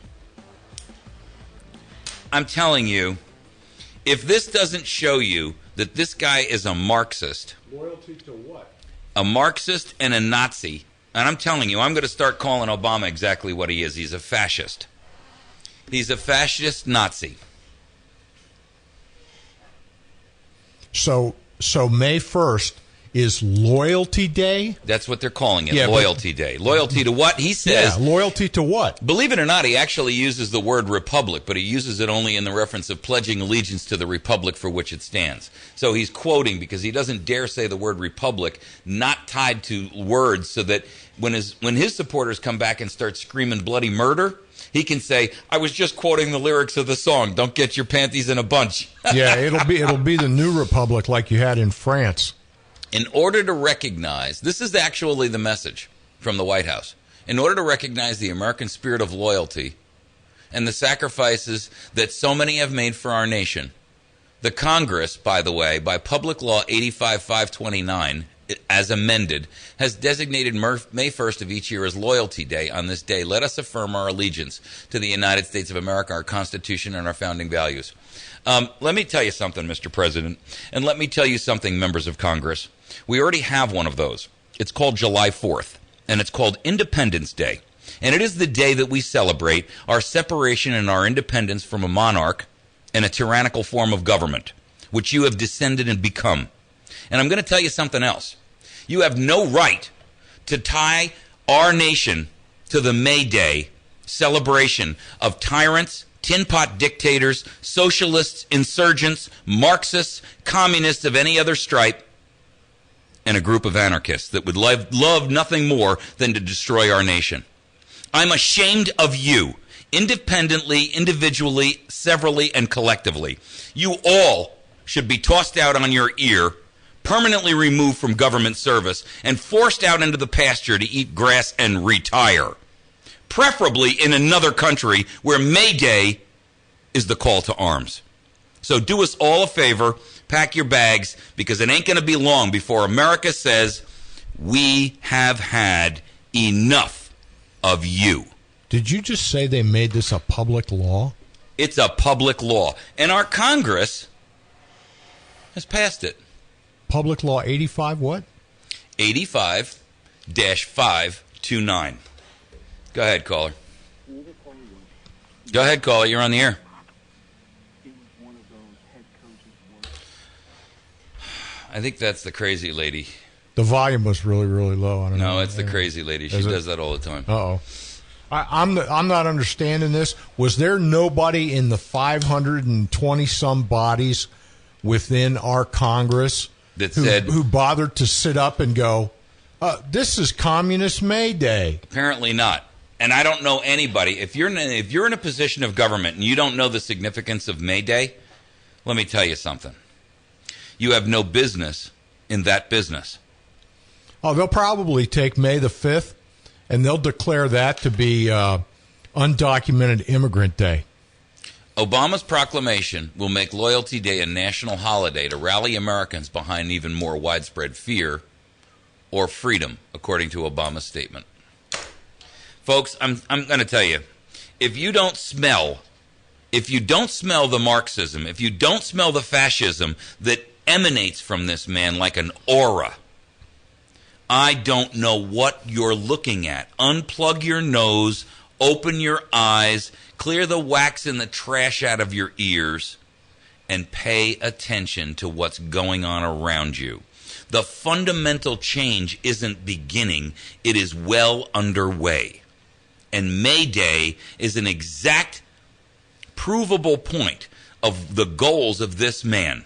I'm telling you, if this doesn't show you that this guy is a Marxist. Loyalty to what? A Marxist and a Nazi. And I'm telling you, I'm going to start calling Obama exactly what he is. He's a fascist. He's a fascist Nazi. So May 1st is Loyalty Day? That's what they're calling it, Yeah, Loyalty Day. Loyalty to what? He says... Yeah, loyalty to what? Believe it or not, he actually uses the word republic, but he uses it only in the reference of pledging allegiance to the republic for which it stands. So he's quoting because he doesn't dare say the word republic, not tied to words, so that when his supporters come back and start screaming bloody murder, he can say, I was just quoting the lyrics of the song, don't get your panties in a bunch. Yeah, it'll be the new republic like you had in France. In order to recognize, this is actually the message from the White House, in order to recognize the American spirit of loyalty and the sacrifices that so many have made for our nation, the Congress, by the way, by Public Law 85-529, as amended, has designated May 1st of each year as Loyalty Day. On this day, let us affirm our allegiance to the United States of America, our Constitution, and our founding values. Let me tell you something, Mr. President, and let me tell you something, members of Congress. We already have one of those. It's called July 4th, and it's called Independence Day. And it is the day that we celebrate our separation and our independence from a monarch and a tyrannical form of government, which you have descended and become. And I'm going to tell you something else. You have no right to tie our nation to the MayDay celebration of tyrants, tin pot dictators, socialists, insurgents, Marxists, communists of any other stripe, and a group of anarchists that would love nothing more than to destroy our nation. I'm ashamed of you, independently, individually, severally, and collectively. You all should be tossed out on your ear, permanently removed from government service, and forced out into the pasture to eat grass and retire. Preferably in another country where MayDay is the call to arms. So do us all a favor, pack your bags, because it ain't going to be long before America says, we have had enough of you. Did you just say they made this a public law? It's a public law. And our Congress has passed it. Public Law 85 what? 85-529. Go ahead, caller. Go ahead, caller. You're on the air. I think that's the crazy lady. The volume was really, really low. I don't know. No, it's the crazy lady. She does that all the time. Uh-oh. I'm not understanding this. Was there nobody in the 520-some bodies within our Congress that said who bothered to sit up and go, this is Communist May Day? Apparently not. And I don't know anybody. If you're in a position of government and you don't know the significance of May Day, let me tell you something. You have no business in that business. Oh, they'll probably take May the 5th, and they'll declare that to be Undocumented Immigrant Day. Obama's proclamation will make Loyalty Day a national holiday to rally Americans behind even more widespread fear or freedom, according to Obama's statement. Folks, I'm going to tell you, if you don't smell the Marxism, if you don't smell the fascism that emanates from this man like an aura, I don't know what you're looking at. Unplug your nose, open your eyes, clear the wax and the trash out of your ears, and pay attention to what's going on around you. The fundamental change isn't beginning, it is well underway. And May Day is an exact, provable point of the goals of this man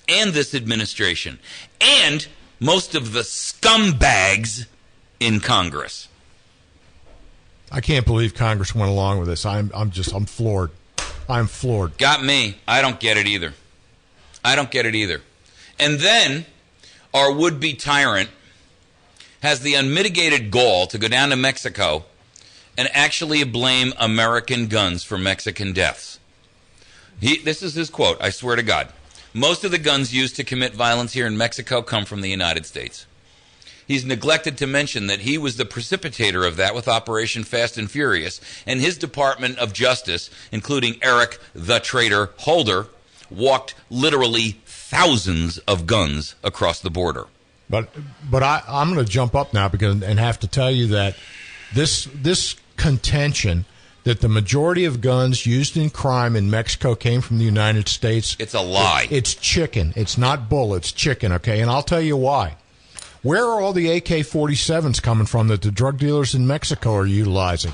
and this administration and most of the scumbags in Congress. I can't believe Congress went along with this. I'm floored. I'm floored. Got me. I don't get it either. And then our would-be tyrant has the unmitigated gall to go down to Mexico and actually blame American guns for Mexican deaths. This is his quote, I swear to God. Most of the guns used to commit violence here in Mexico come from the United States. He's neglected to mention that he was the precipitator of that with Operation Fast and Furious, and his Department of Justice, including Eric the Traitor Holder, walked literally thousands of guns across the border. But I'm going to jump up now and have to tell you that this contention that the majority of guns used in crime in Mexico came from the United States. It's a lie. It's chicken. It's not bull. It's chicken, okay? And I'll tell you why. Where are all the AK-47s coming from that the drug dealers in Mexico are utilizing?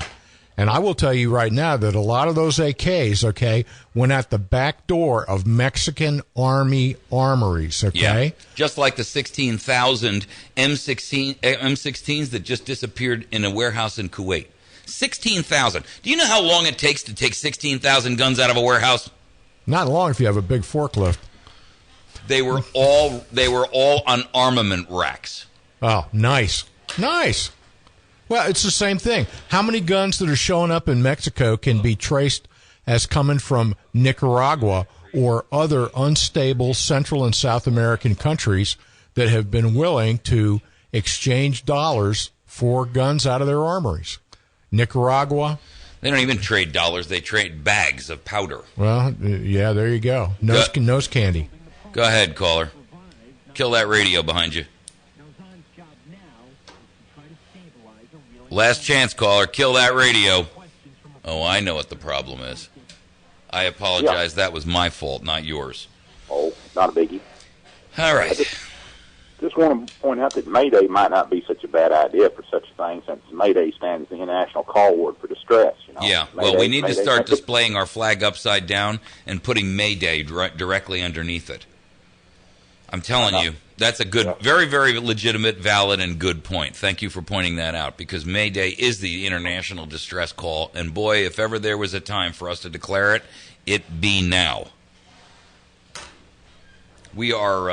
And I will tell you right now that a lot of those AKs, okay, went at the back door of Mexican Army armories, okay? Yeah, just like the 16,000 M16s that just disappeared in a warehouse in Kuwait. 16,000. Do you know how long it takes to take 16,000 guns out of a warehouse? Not long if you have a big forklift. They were all on armament racks. Oh, nice. Nice. Well, it's the same thing. How many guns that are showing up in Mexico can be traced as coming from Nicaragua or other unstable Central and South American countries that have been willing to exchange dollars for guns out of their armories. Nicaragua. They don't even trade dollars. They trade bags of powder. Well, yeah, there you go. Nose candy. Go ahead, caller. Kill that radio behind you. Last chance, caller. Kill that radio. Oh, I know what the problem is. I apologize. That was my fault, not yours. Oh, not a biggie. All right. Just want to point out that MayDay might not be such a bad idea for such a thing, since MayDay stands the international call word for distress. You know? Yeah, MayDay, well, we need to start MayDay. displaying our flag upside down and putting MayDay directly underneath it. I'm telling you, that's a good, very, very legitimate, valid, and good point. Thank you for pointing that out, because Mayday is the international distress call, and boy, if ever there was a time for us to declare it, it be now. We are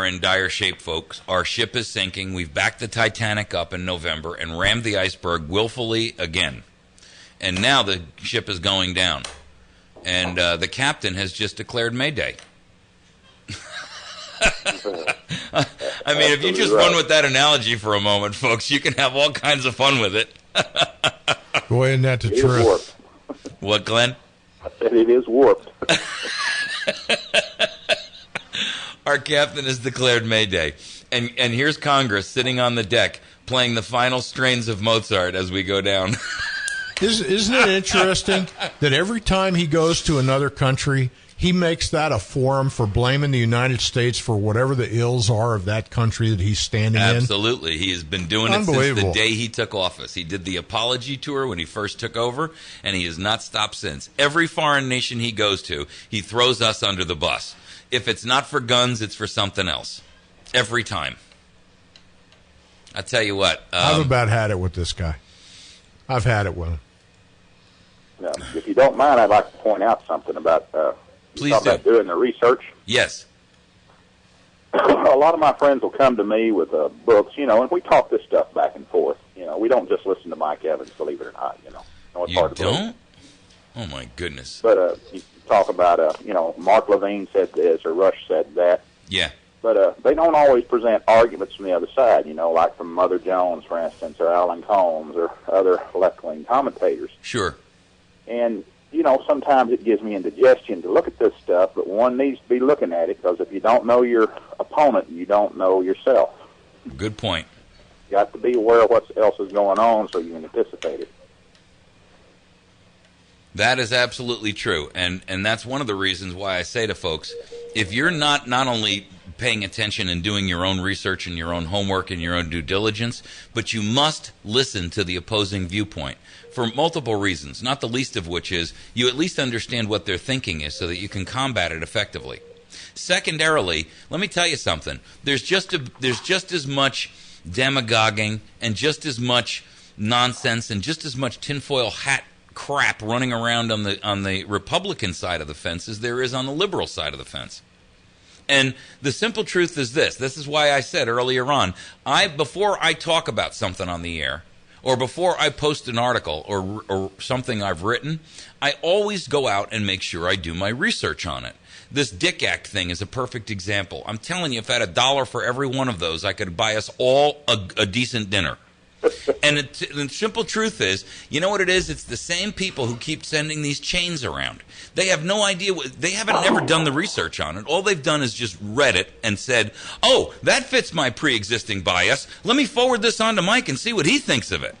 in dire shape, folks. Our ship is sinking. We've backed the Titanic up in November and rammed the iceberg willfully again. And now the ship is going down. And the captain has just declared Mayday. I mean, if you just run with that analogy for a moment, folks, you can have all kinds of fun with it. Boy, isn't that the truth? What, Glenn? I said it is warped. Our captain has declared Mayday. And here's Congress sitting on the deck playing the final strains of Mozart as we go down. Isn't it interesting that every time he goes to another country, he makes that a forum for blaming the United States for whatever the ills are of that country that he's standing in? Absolutely. He has been doing it since the day he took office. He did the apology tour when he first took over, and he has not stopped since. Every foreign nation he goes to, he throws us under the bus. If it's not for guns, it's for something else. Every time. I tell you what. I've about had it with this guy. I've had it with him. Now, if you don't mind, I'd like to point out something about Please do. About doing the research. Yes. A lot of my friends will come to me with books, and we talk this stuff back and forth. We don't just listen to Mike Evans, believe it or not. It's hard to believe. Don't? Oh, my goodness. But you talk about, Mark Levine said this or Rush said that. Yeah. But they don't always present arguments from the other side, like from Mother Jones, for instance, or Alan Combs, or other left-wing commentators. Sure. And, sometimes it gives me indigestion to look at this stuff, but one needs to be looking at it, because if you don't know your opponent, you don't know yourself. Good point. You got to be aware of what else is going on so you can anticipate it. That is absolutely true, and that's one of the reasons why I say to folks, if you're not only paying attention and doing your own research and your own homework and your own due diligence, but you must listen to the opposing viewpoint for multiple reasons, not the least of which is you at least understand what their thinking is so that you can combat it effectively. Secondarily, let me tell you something. There's just as much demagoguing and just as much nonsense and just as much tinfoil hat crap running around on the Republican side of the fence as there is on the liberal side of the fence. And the simple truth is this. This is why I said earlier on, before I talk about something on the air, or before I post an article or something I've written, I always go out and make sure I do my research on it. This Dick Act thing is a perfect example. I'm telling you, if I had $1 for every one of those, I could buy us all a decent dinner. And the simple truth is, you know what it is? It's the same people who keep sending these chains around. They have no idea. They haven't never done the research on it. All they've done is just read it and said, oh, that fits my pre-existing bias. Let me forward this on to Mike and see what he thinks of it.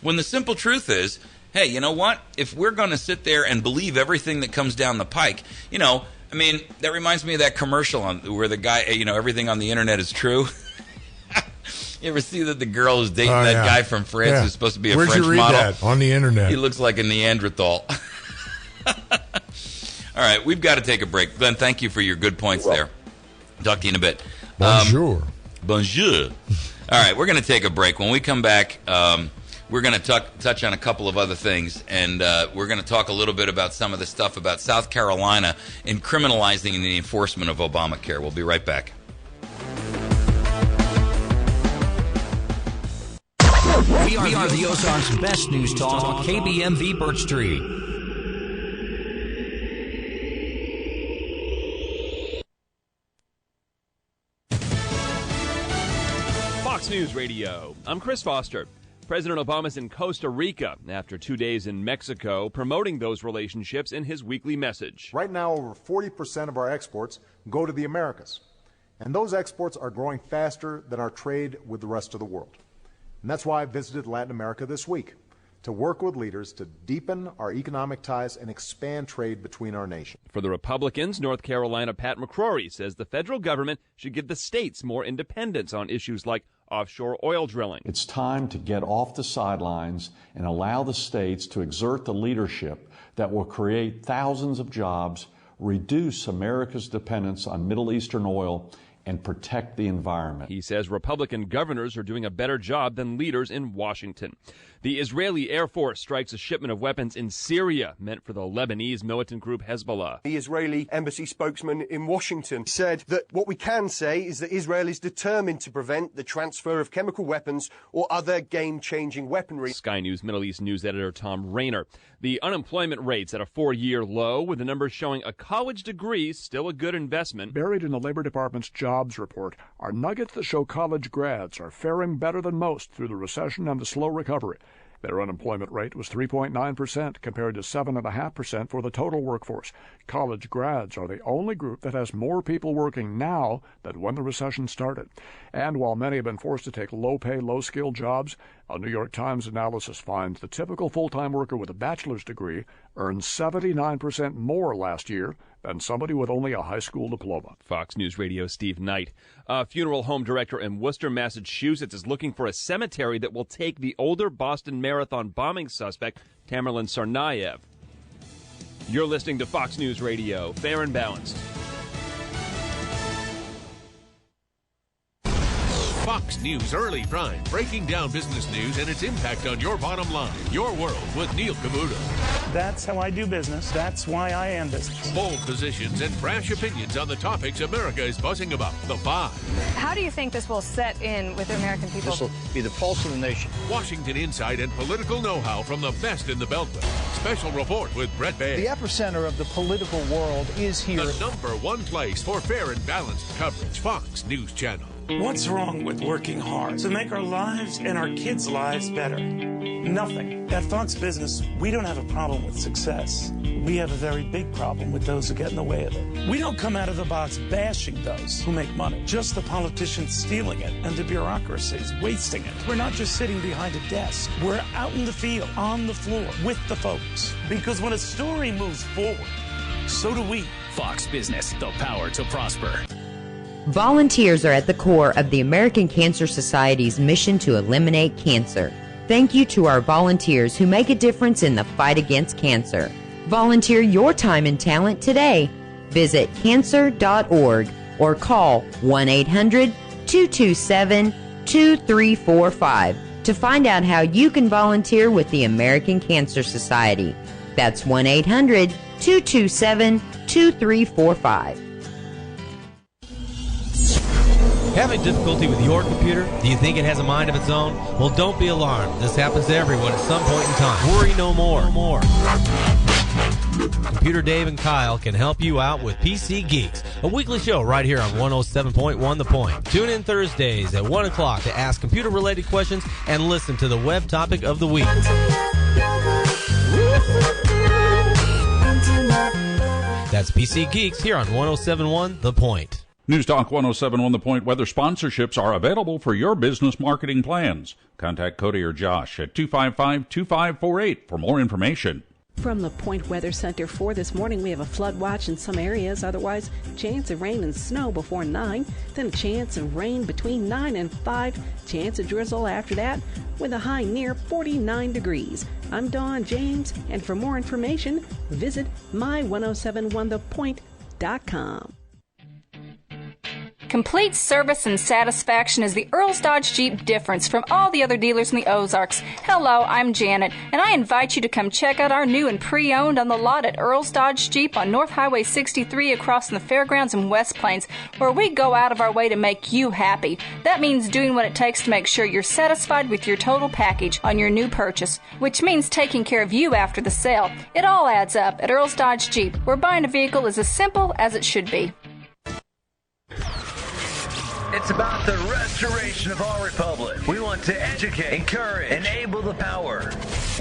When the simple truth is, hey, you know what? If we're going to sit there and believe everything that comes down the pike, that reminds me of that commercial where the guy, everything on the internet is true. You ever see that the girl who's dating that guy from France who's supposed to be a Where'd French you read model? That? On the internet. He looks like a Neanderthal. All right, we've got to take a break. Glenn, thank you for your good points there. Talk to you in a bit. Bonjour. Bonjour. All right, we're going to take a break. When we come back, we're going to touch on a couple of other things, and we're going to talk a little bit about some of the stuff about South Carolina in criminalizing the enforcement of Obamacare. We'll be right back. We are the Ozarks' best news talk, KBMV Birch Tree. Fox News Radio. I'm Chris Foster. President Obama's in Costa Rica after 2 days in Mexico, promoting those relationships in his weekly message. Right now, over 40% of our exports go to the Americas. And those exports are growing faster than our trade with the rest of the world. And that's why I visited Latin America this week, to work with leaders to deepen our economic ties and expand trade between our nations. For the Republicans, North Carolina Pat McCrory says the federal government should give the states more independence on issues like offshore oil drilling. It's time to get off the sidelines and allow the states to exert the leadership that will create thousands of jobs, reduce America's dependence on Middle Eastern oil, and protect the environment. He says Republican governors are doing a better job than leaders in Washington. The Israeli Air Force strikes a shipment of weapons in Syria meant for the Lebanese militant group Hezbollah. The Israeli embassy spokesman in Washington said that what we can say is that Israel is determined to prevent the transfer of chemical weapons or other game-changing weaponry. Sky News Middle East News editor Tom Rayner. The unemployment rate's at a 4-year low, with the numbers showing a college degree still a good investment. Buried in the Labor Department's jobs report are nuggets that show college grads are faring better than most through the recession and the slow recovery. Their unemployment rate was 3.9% compared to 7.5% for the total workforce. College grads are the only group that has more people working now than when the recession started. And while many have been forced to take low-pay, low-skill jobs, a New York Times analysis finds the typical full-time worker with a bachelor's degree earned 79% more last year than somebody with only a high school diploma. Fox News Radio Steve Knight. A funeral home director in Worcester, Massachusetts is looking for a cemetery that will take the older Boston Marathon bombing suspect, Tamerlan Tsarnaev. You're listening to Fox News Radio, fair and balanced. Fox News Early Prime, breaking down business news and its impact on your bottom line. Your World with Neil Cavuto. That's how I do business. That's why I am business. Bold positions and brash opinions on the topics America is buzzing about. The Five. How do you think this will set in with the American people? This will be the pulse of the nation. Washington insight and political know-how from the best in the Beltway. Special report with Brett Baer. The epicenter of the political world is here. The #1 place for fair and balanced coverage. Fox News Channel. What's wrong with working hard to make our lives and our kids' lives better? Nothing. At Fox Business, we don't have a problem with success. We have a very big problem with those who get in the way of it. We don't come out of the box bashing those who make money, just the politicians stealing it and the bureaucracies wasting it. We're not just sitting behind a desk. We're out in the field, on the floor, with the folks. Because when a story moves forward, so do we. Fox Business, the power to prosper. Volunteers are at the core of the American Cancer Society's mission to eliminate cancer. Thank you to our volunteers who make a difference in the fight against cancer. Volunteer your time and talent today. Visit cancer.org or call 1-800-227-2345 to find out how you can volunteer with the American Cancer Society. That's 1-800-227-2345. Having difficulty with your computer? Do you think it has a mind of its own? Well, don't be alarmed. This happens to everyone at some point in time. Worry no more. Computer Dave and Kyle can help you out with PC Geeks, a weekly show right here on 107.1 The Point. Tune in Thursdays at 1 o'clock to ask computer-related questions and listen to the web topic of the week. That's PC Geeks here on 107.1 The Point. News Talk 107.1 The Point weather sponsorships are available for your business marketing plans. Contact Cody or Josh at 255-2548 for more information. From the Point Weather Center for this morning, we have a flood watch in some areas. Otherwise, chance of rain and snow before 9. Then a chance of rain between 9 and 5. Chance of drizzle after that with a high near 49 degrees. I'm Dawn James, and for more information, visit my1071thepoint.com. Complete service and satisfaction is the Earl's Dodge Jeep difference from all the other dealers in the Ozarks. Hello, I'm Janet, and I invite you to come check out our new and pre-owned on the lot at Earl's Dodge Jeep on North Highway 63 across from the fairgrounds in West Plains, where we go out of our way to make you happy. That means doing what it takes to make sure you're satisfied with your total package on your new purchase, which means taking care of you after the sale. It all adds up at Earl's Dodge Jeep, where buying a vehicle is as simple as it should be. It's about the restoration of our republic. We want to educate, encourage, enable the power.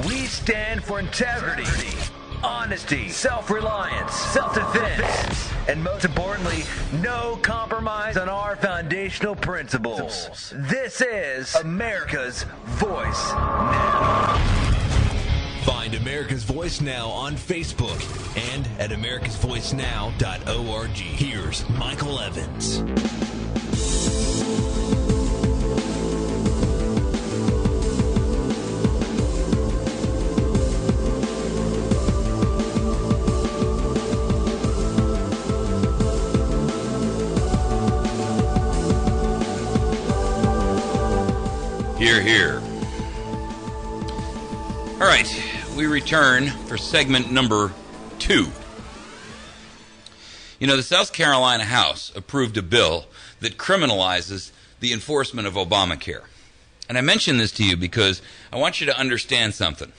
We stand for integrity, honesty, self-reliance, self-defense, and most importantly, no compromise on our foundational principles. This is America's Voice Now. Find America's Voice Now on Facebook and at americasvoicenow.org. Here's Michael Evans. Hear, hear. All right, we return for segment number 2. You know, the South Carolina House approved a bill that criminalizes the enforcement of Obamacare. And I mention this to you because I want you to understand something.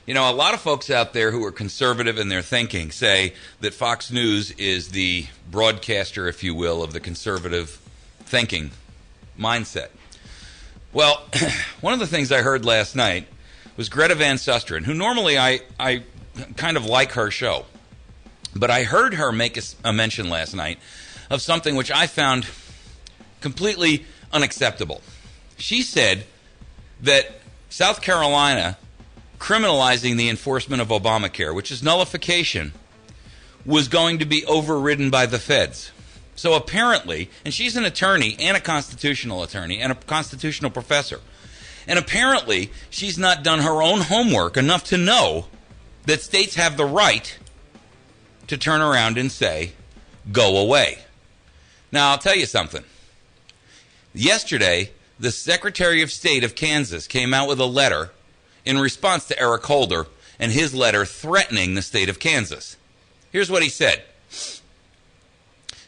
You know, a lot of folks out there who are conservative in their thinking say that Fox News is the broadcaster, if you will, of the conservative thinking mindset. Well, one of the things I heard last night was Greta Van Susteren, who normally I kind of like her show. But I heard her make a mention last night of something which I found completely unacceptable. She said that South Carolina criminalizing the enforcement of Obamacare, which is nullification, was going to be overridden by the feds. So apparently, and she's an attorney and a constitutional attorney and a constitutional professor, and apparently she's not done her own homework enough to know that states have the right to turn around and say, go away. Now, I'll tell you something. Yesterday, the Secretary of State of Kansas came out with a letter in response to Eric Holder and his letter threatening the state of Kansas. Here's what he said.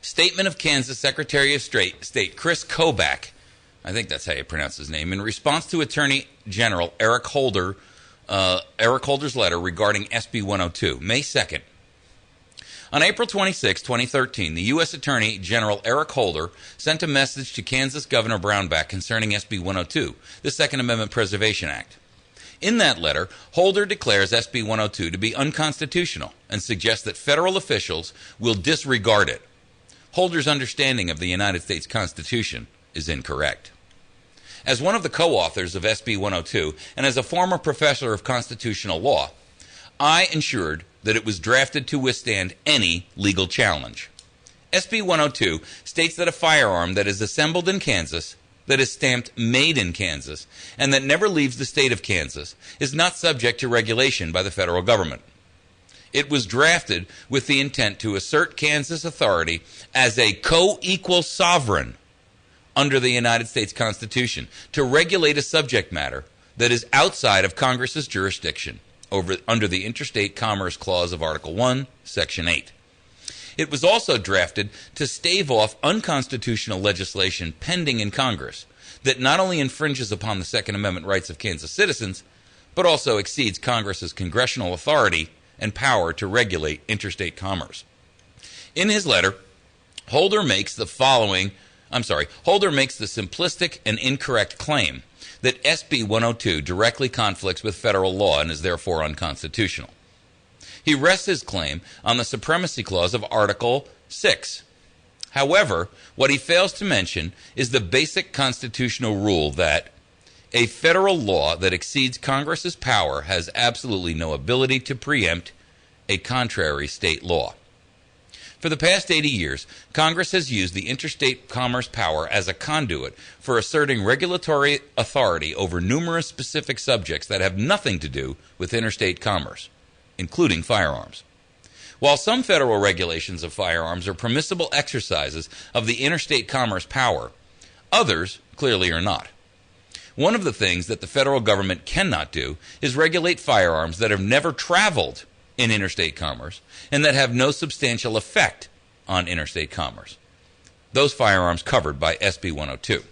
Statement of Kansas Secretary of State Chris Kobach, I think that's how you pronounce his name, in response to Attorney General Eric Holder's letter regarding SB 102, May 2nd. On April 26, 2013, the U.S. Attorney General Eric Holder sent a message to Kansas Governor Brownback concerning SB 102, the Second Amendment Preservation Act. In that letter, Holder declares SB 102 to be unconstitutional and suggests that federal officials will disregard it. Holder's understanding of the United States Constitution is incorrect. As one of the co-authors of SB 102 and as a former professor of constitutional law, I ensured that it was drafted to withstand any legal challenge. SB 102 states that a firearm that is assembled in Kansas, that is stamped made in Kansas, and that never leaves the state of Kansas is not subject to regulation by the federal government. It was drafted with the intent to assert Kansas authority as a co-equal sovereign under the United States Constitution to regulate a subject matter that is outside of Congress's jurisdiction under the Interstate Commerce Clause of Article 1, Section 8. It was also drafted to stave off unconstitutional legislation pending in Congress that not only infringes upon the Second Amendment rights of Kansas citizens, but also exceeds Congress's congressional authority and power to regulate interstate commerce. In his letter, Holder makes the simplistic and incorrect claim that SB 102 directly conflicts with federal law and is therefore unconstitutional. He rests his claim on the Supremacy Clause of Article 6. However, what he fails to mention is the basic constitutional rule that a federal law that exceeds Congress's power has absolutely no ability to preempt a contrary state law. For the past 80 years, Congress has used the interstate commerce power as a conduit for asserting regulatory authority over numerous specific subjects that have nothing to do with interstate commerce, including firearms. While some federal regulations of firearms are permissible exercises of the interstate commerce power, others clearly are not. One of the things that the federal government cannot do is regulate firearms that have never traveled in interstate commerce and that have no substantial effect on interstate commerce. Those firearms covered by SB 102.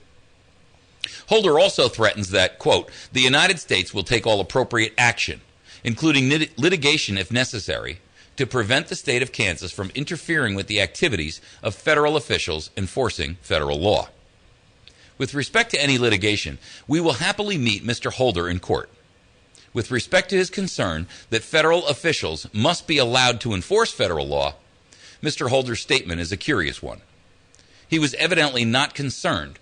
Holder also threatens that, quote, the United States will take all appropriate action, including litigation if necessary, to prevent the state of Kansas from interfering with the activities of federal officials enforcing federal law. With respect to any litigation, we will happily meet Mr. Holder in court. With respect to his concern that federal officials must be allowed to enforce federal law, Mr. Holder's statement is a curious one. He was evidently not concerned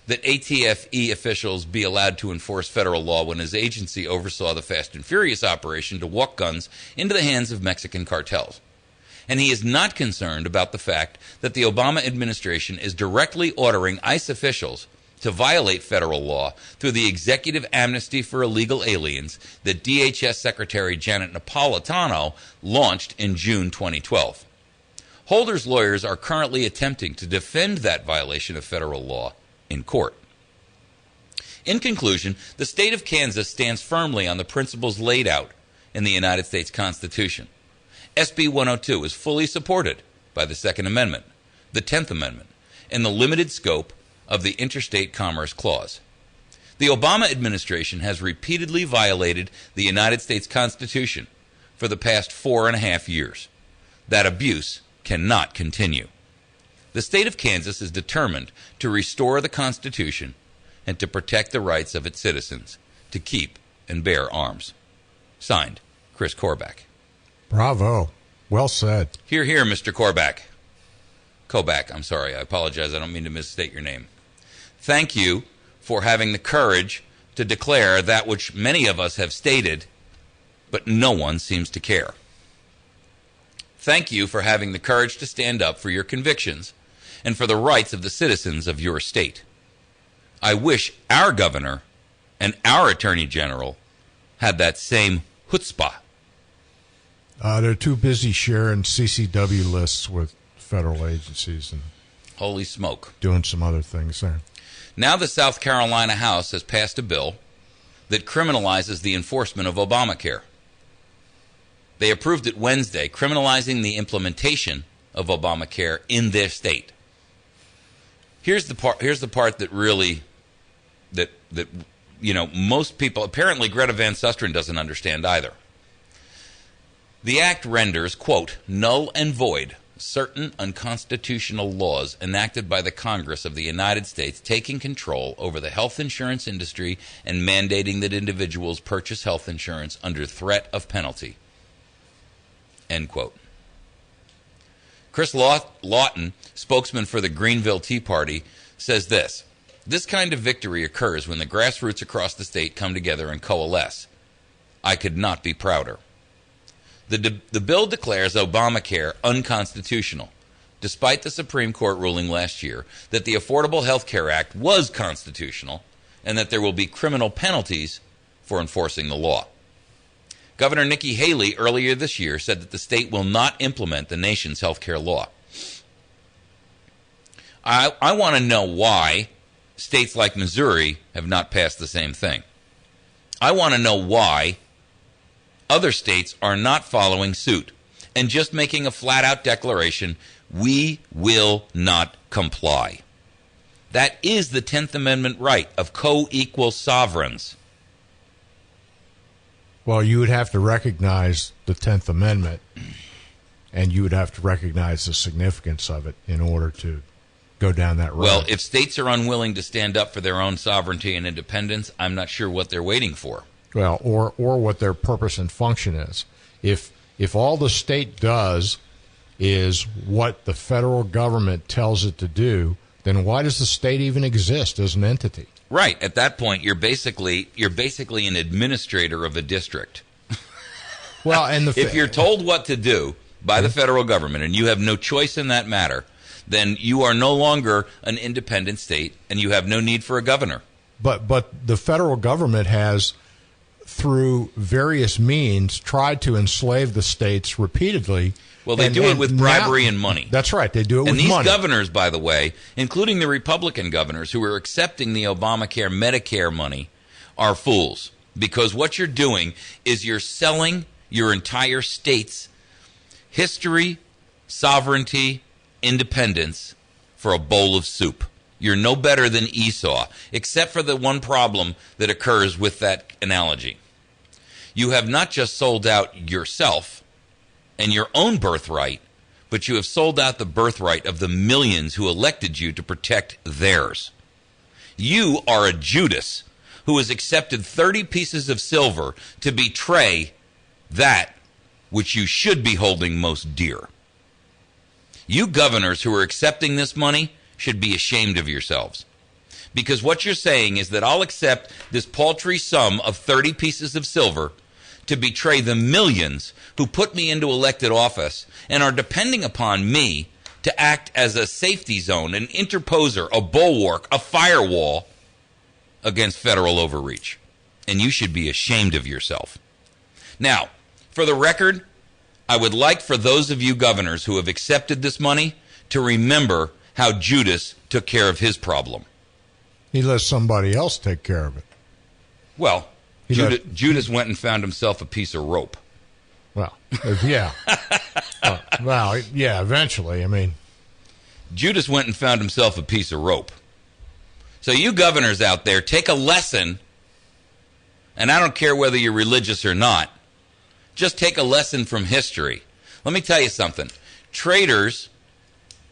that ATFE officials be allowed to enforce federal law when his agency oversaw the Fast and Furious operation to walk guns into the hands of Mexican cartels. And he is not concerned about the fact that the Obama administration is directly ordering ICE officials to violate federal law through the executive amnesty for illegal aliens that DHS Secretary Janet Napolitano launched in June 2012. Holder's lawyers are currently attempting to defend that violation of federal law in court. In conclusion, the state of Kansas stands firmly on the principles laid out in the United States Constitution. SB 102 is fully supported by the Second Amendment, the 10th Amendment, and the limited scope of the Interstate Commerce Clause. The Obama administration has repeatedly violated the United States Constitution for the past 4.5 years. That abuse cannot continue. The state of Kansas is determined to restore the Constitution and to protect the rights of its citizens to keep and bear arms. Signed, Chris Korback. Bravo. Well said. Hear, hear, Mr. Korback. Kobach, I'm sorry. I apologize. I don't mean to misstate your name. Thank you for having the courage to declare that which many of us have stated, but no one seems to care. Thank you for having the courage to stand up for your convictions and for the rights of the citizens of your state. I wish our governor and our attorney general had that same chutzpah. They're too busy sharing CCW lists with federal agencies and holy smoke, doing some other things there. Now the South Carolina House has passed a bill that criminalizes the enforcement of Obamacare. They approved it Wednesday, criminalizing the implementation of Obamacare in their state. Here's the part that really that most people, apparently Greta Van Susteren doesn't understand either. The act renders, quote, null and void certain unconstitutional laws enacted by the Congress of the United States taking control over the health insurance industry and mandating that individuals purchase health insurance under threat of penalty. End quote. Chris Lawton, spokesman for the Greenville Tea Party, says this: this kind of victory occurs when the grassroots across the state come together and coalesce. I could not be prouder. The bill declares Obamacare unconstitutional, despite the Supreme Court ruling last year that the Affordable Health Care Act was constitutional and that there will be criminal penalties for enforcing the law. Governor Nikki Haley earlier this year said that the state will not implement the nation's health care law. I want to know why states like Missouri have not passed the same thing. I want to know why other states are not following suit and just making a flat-out declaration, we will not comply. That is the 10th Amendment right of co-equal sovereigns. Well, you would have to recognize the 10th Amendment, and you would have to recognize the significance of it in order to go down that road. Well, if states are unwilling to stand up for their own sovereignty and independence, I'm not sure what they're waiting for. Well, or what their purpose and function is. If all the state does is what the federal government tells it to do, then why does the state even exist as an entity? Right. At that point, you're basically an administrator of a district. Well, and if you're told what to do by the federal government and you have no choice in that matter, then you are no longer an independent state and you have no need for a governor. But the federal government has, through various means, tried to enslave the states repeatedly. Well, they do it with bribery and money. That's right. They do it with money. And these governors, by the way, including the Republican governors who are accepting the Obamacare, Medicare money, are fools. Because what you're doing is you're selling your entire state's history, sovereignty, independence for a bowl of soup. You're no better than Esau, except for the one problem that occurs with that analogy. You have not just sold out yourself, and your own birthright, but you have sold out the birthright of the millions who elected you to protect theirs. You are a Judas who has accepted 30 pieces of silver to betray that which you should be holding most dear. You governors who are accepting this money should be ashamed of yourselves. Because what you're saying is that I'll accept this paltry sum of 30 pieces of silver to betray the millions who put me into elected office and are depending upon me to act as a safety zone, an interposer, a bulwark, a firewall against federal overreach. And you should be ashamed of yourself. Now, for the record, I would like for those of you governors who have accepted this money to remember how Judas took care of his problem. He let somebody else take care of it. Well, Judas went and found himself a piece of rope. Well, yeah. Eventually, I mean. Judas went and found himself a piece of rope. So you governors out there, take a lesson, and I don't care whether you're religious or not, just take a lesson from history. Let me tell you something. Traitors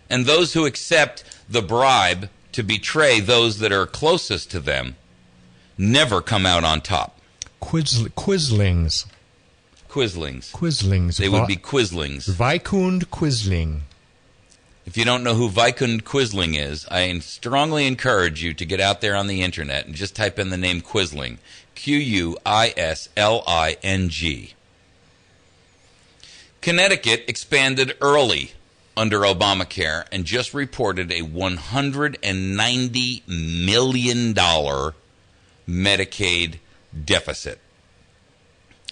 and those who accept the bribe to betray those that are closest to them never come out on top. Quislings. They would be Quislings. Viscount Quisling. If you don't know who Viscount Quisling is, I strongly encourage you to get out there on the internet and just type in the name Quisling. Quisling. Connecticut expanded early under Obamacare and just reported a $190 million Medicaid deficit.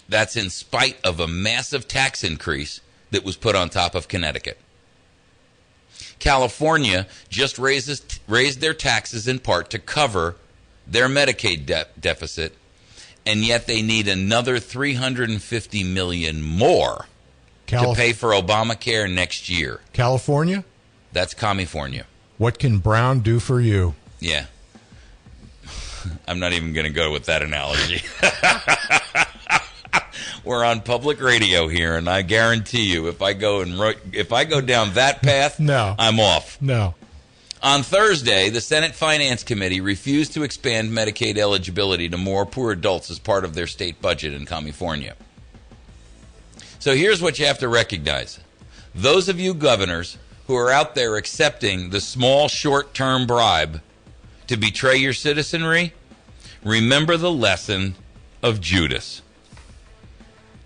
That's in spite of a massive tax increase that was put on top of Connecticut. California just raised their taxes in part to cover their Medicaid deficit, and yet they need another $350 million more to pay for Obamacare next year. California? That's California. What can Brown do for you? Yeah. I'm not even going to go with that analogy. We're on public radio here, and I guarantee you, if I go down that path, no, I'm off. No. On Thursday, the Senate Finance Committee refused to expand Medicaid eligibility to more poor adults as part of their state budget in California. So here's what you have to recognize. Those of you governors who are out there accepting the small short-term bribe to betray your citizenry, remember the lesson of Judas.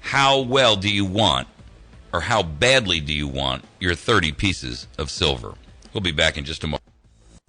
How well do you want, or how badly do you want, your 30 pieces of silver? We'll be back in just a moment.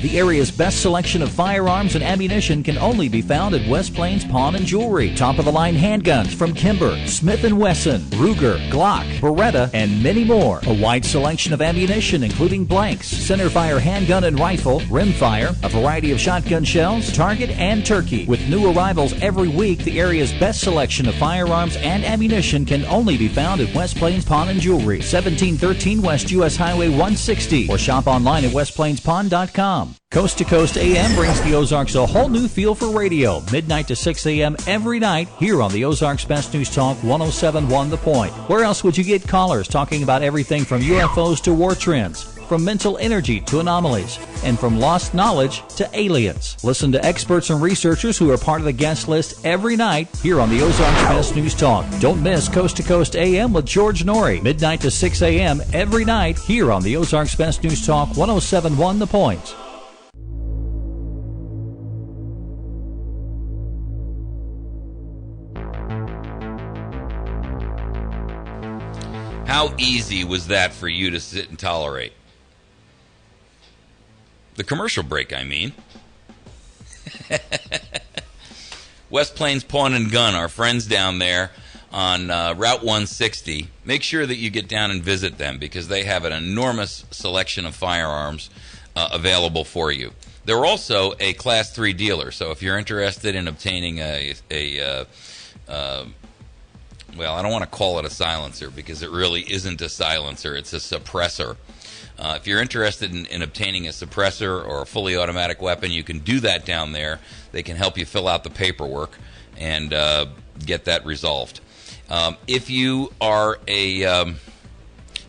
The area's best selection of firearms and ammunition can only be found at West Plains Pawn and Jewelry. Top-of-the-line handguns from Kimber, Smith & Wesson, Ruger, Glock, Beretta, and many more. A wide selection of ammunition, including blanks, centerfire handgun and rifle, rimfire, a variety of shotgun shells, target, and turkey. With new arrivals every week, the area's best selection of firearms and ammunition can only be found at West Plains Pawn and Jewelry, 1713 West U.S. Highway 160, or shop online at westplainspawn.com. Coast to Coast AM brings the Ozarks a whole new feel for radio. Midnight to 6 a.m. every night here on the Ozarks Best News Talk 107.1 The Point. Where else would you get callers talking about everything from UFOs to war trends, from mental energy to anomalies, and from lost knowledge to aliens? Listen to experts and researchers who are part of the guest list every night here on the Ozarks Best News Talk. Don't miss Coast to Coast AM with George Norrie. Midnight to 6 a.m. every night here on the Ozarks Best News Talk 107.1 The Point. How easy was that for you to sit and tolerate? The commercial break, I mean. West Plains Pawn and Gun, our friends down there on Route 160. Make sure that you get down and visit them because they have an enormous selection of firearms available for you. They're also a Class 3 dealer, so if you're interested in obtaining well, I don't want to call it a silencer because it really isn't a silencer. It's a suppressor. If you're interested in obtaining a suppressor or a fully automatic weapon, you can do that down there. They can help you fill out the paperwork and get that resolved. If you are a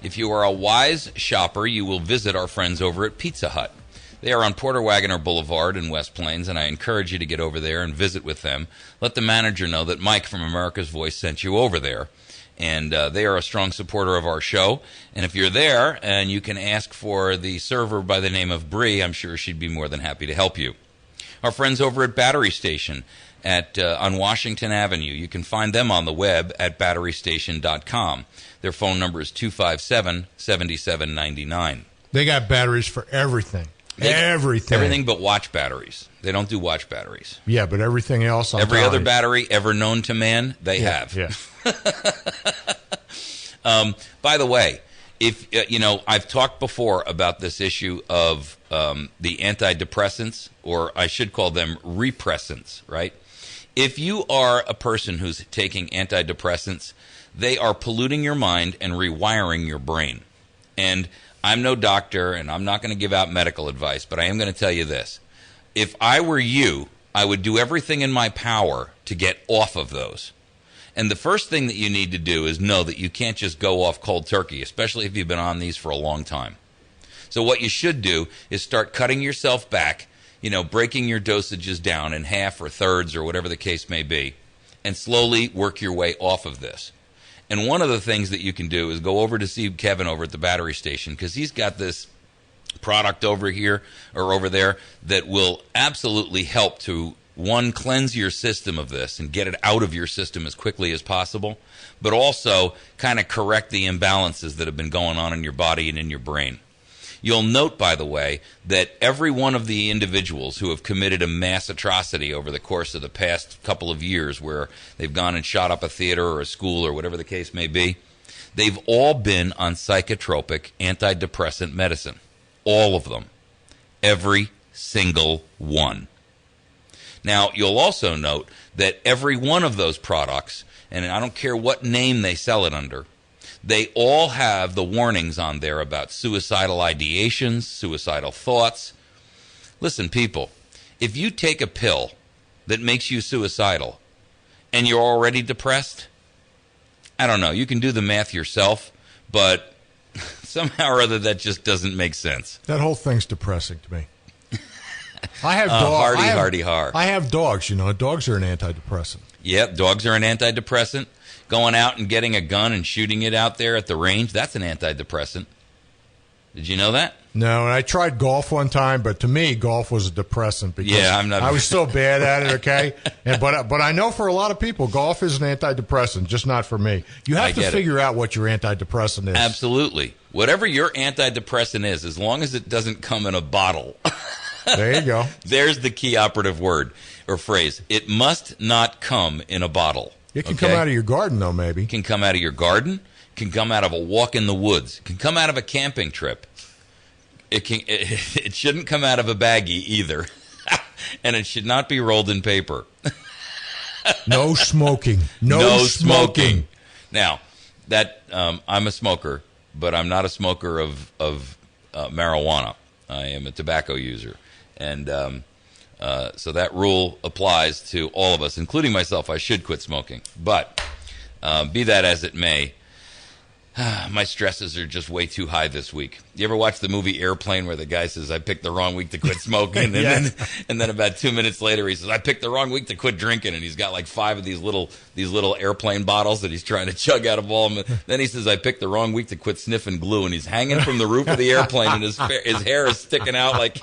If you are a wise shopper, you will visit our friends over at Pizza Hut. They are on Porter Wagoner Boulevard in West Plains, and I encourage you to get over there and visit with them. Let the manager know that Mike from America's Voice sent you over there. And they are a strong supporter of our show. And if you're there and you can ask for the server by the name of Bree, I'm sure she'd be more than happy to help you. Our friends over at Battery Station on Washington Avenue. You can find them on the web at batterystation.com. Their phone number is 257-7799. They got batteries for everything. Everything but watch batteries. They don't do watch batteries. Yeah, but everything else on Every other battery ever known to man, they have. Yeah. By the way, if I've talked before about this issue of the antidepressants, or I should call them repressants, right? If you are a person who's taking antidepressants, they are polluting your mind and rewiring your brain. And I'm no doctor, and I'm not going to give out medical advice, but I am going to tell you this. If I were you, I would do everything in my power to get off of those. And the first thing that you need to do is know that you can't just go off cold turkey, especially if you've been on these for a long time. So what you should do is start cutting yourself back, breaking your dosages down in half or thirds or whatever the case may be, and slowly work your way off of this. And one of the things that you can do is go over to see Kevin over at the battery station, because he's got this product over here or over there that will absolutely help to, one, cleanse your system of this and get it out of your system as quickly as possible, but also kind of correct the imbalances that have been going on in your body and in your brain. You'll note, by the way, that every one of the individuals who have committed a mass atrocity over the course of the past couple of years, where they've gone and shot up a theater or a school or whatever the case may be, they've all been on psychotropic antidepressant medicine. All of them. Every single one. Now, you'll also note that every one of those products, and I don't care what name they sell it under, they all have the warnings on there about suicidal ideations, suicidal thoughts. Listen, people, if you take a pill that makes you suicidal and you're already depressed, I don't know, you can do the math yourself, but somehow or other that just doesn't make sense. That whole thing's depressing to me. I have dogs. I have dogs, Dogs are an antidepressant. Yeah, dogs are an antidepressant. Going out and getting a gun and shooting it out there at the range, that's an antidepressant. Did you know that? No, and I tried golf one time, but to me, golf was a depressant because I was so bad at it, okay? But I know for a lot of people, golf is an antidepressant, just not for me. You have to figure out what your antidepressant is. Absolutely. Whatever your antidepressant is, as long as it doesn't come in a bottle. There you go. There's the key operative word or phrase. It must not come in a bottle. It can come out of your garden, though, maybe. It can come out of your garden. It can come out of a walk in the woods. It can come out of a camping trip. It shouldn't come out of a baggie either. And it should not be rolled in paper. No smoking. No smoking. Now, I'm a smoker, but I'm not a smoker of marijuana. I am a tobacco user. And so that rule applies to all of us, including myself. I should quit smoking. But be that as it may, my stresses are just way too high this week. You ever watch the movie Airplane where the guy says, I picked the wrong week to quit smoking? And, then about 2 minutes later he says, I picked the wrong week to quit drinking. And he's got like 5 of these little airplane bottles that he's trying to chug out of all of them. Then he says, I picked the wrong week to quit sniffing glue. And he's hanging from the roof of the airplane and his hair is sticking out like...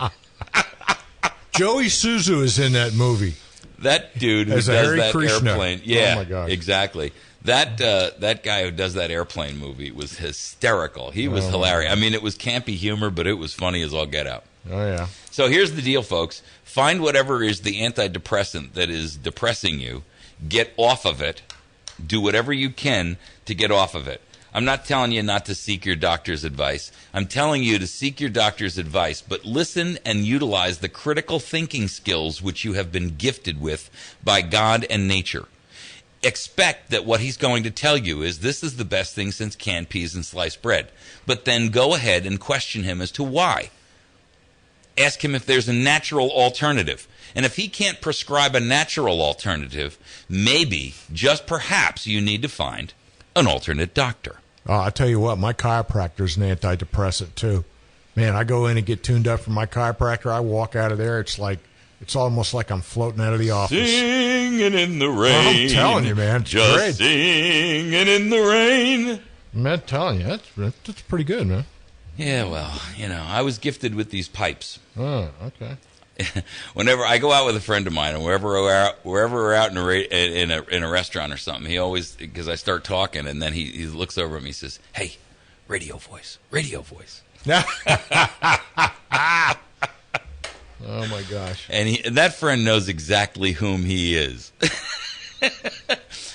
Joey Suzu is in that movie. That dude who does that airplane. Yeah, oh my God. Exactly. That guy who does that airplane movie was hysterical. He was hilarious. I mean, it was campy humor, but it was funny as all get out. Oh, yeah. So here's the deal, folks. Find whatever is the antidepressant that is depressing you. Get off of it. Do whatever you can to get off of it. I'm not telling you not to seek your doctor's advice. I'm telling you to seek your doctor's advice, but listen and utilize the critical thinking skills which you have been gifted with by God and nature. Expect that what he's going to tell you is this is the best thing since canned peas and sliced bread. But then go ahead and question him as to why. Ask him if there's a natural alternative. And if he can't prescribe a natural alternative, maybe, just perhaps, you need to find an alternate doctor. I tell you what, my chiropractor's an antidepressant too. Man, I go in and get tuned up from my chiropractor. I walk out of there. It's almost like I'm floating out of the office. Singing in the rain. Well, I'm telling you, man. Just great. singing in the rain. I'm telling you, that's pretty good, man. Yeah, well, I was gifted with these pipes. Oh, okay. Whenever I go out with a friend of mine, and wherever we're out in a restaurant or something, he always, because I start talking, and then he looks over at me and says, "Hey, radio voice." Oh my gosh! And that friend knows exactly whom he is.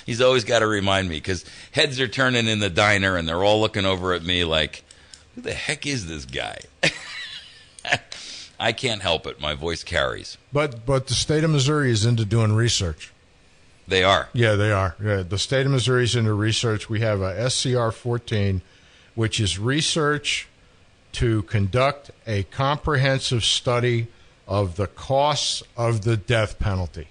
He's always got to remind me, because heads are turning in the diner, and they're all looking over at me like, "Who the heck is this guy?" I can't help it. My voice carries. But the state of Missouri is into doing research. They are. Yeah, they are. Yeah, the state of Missouri is into research. We have a SCR 14, which is research to conduct a comprehensive study of the costs of the death penalty.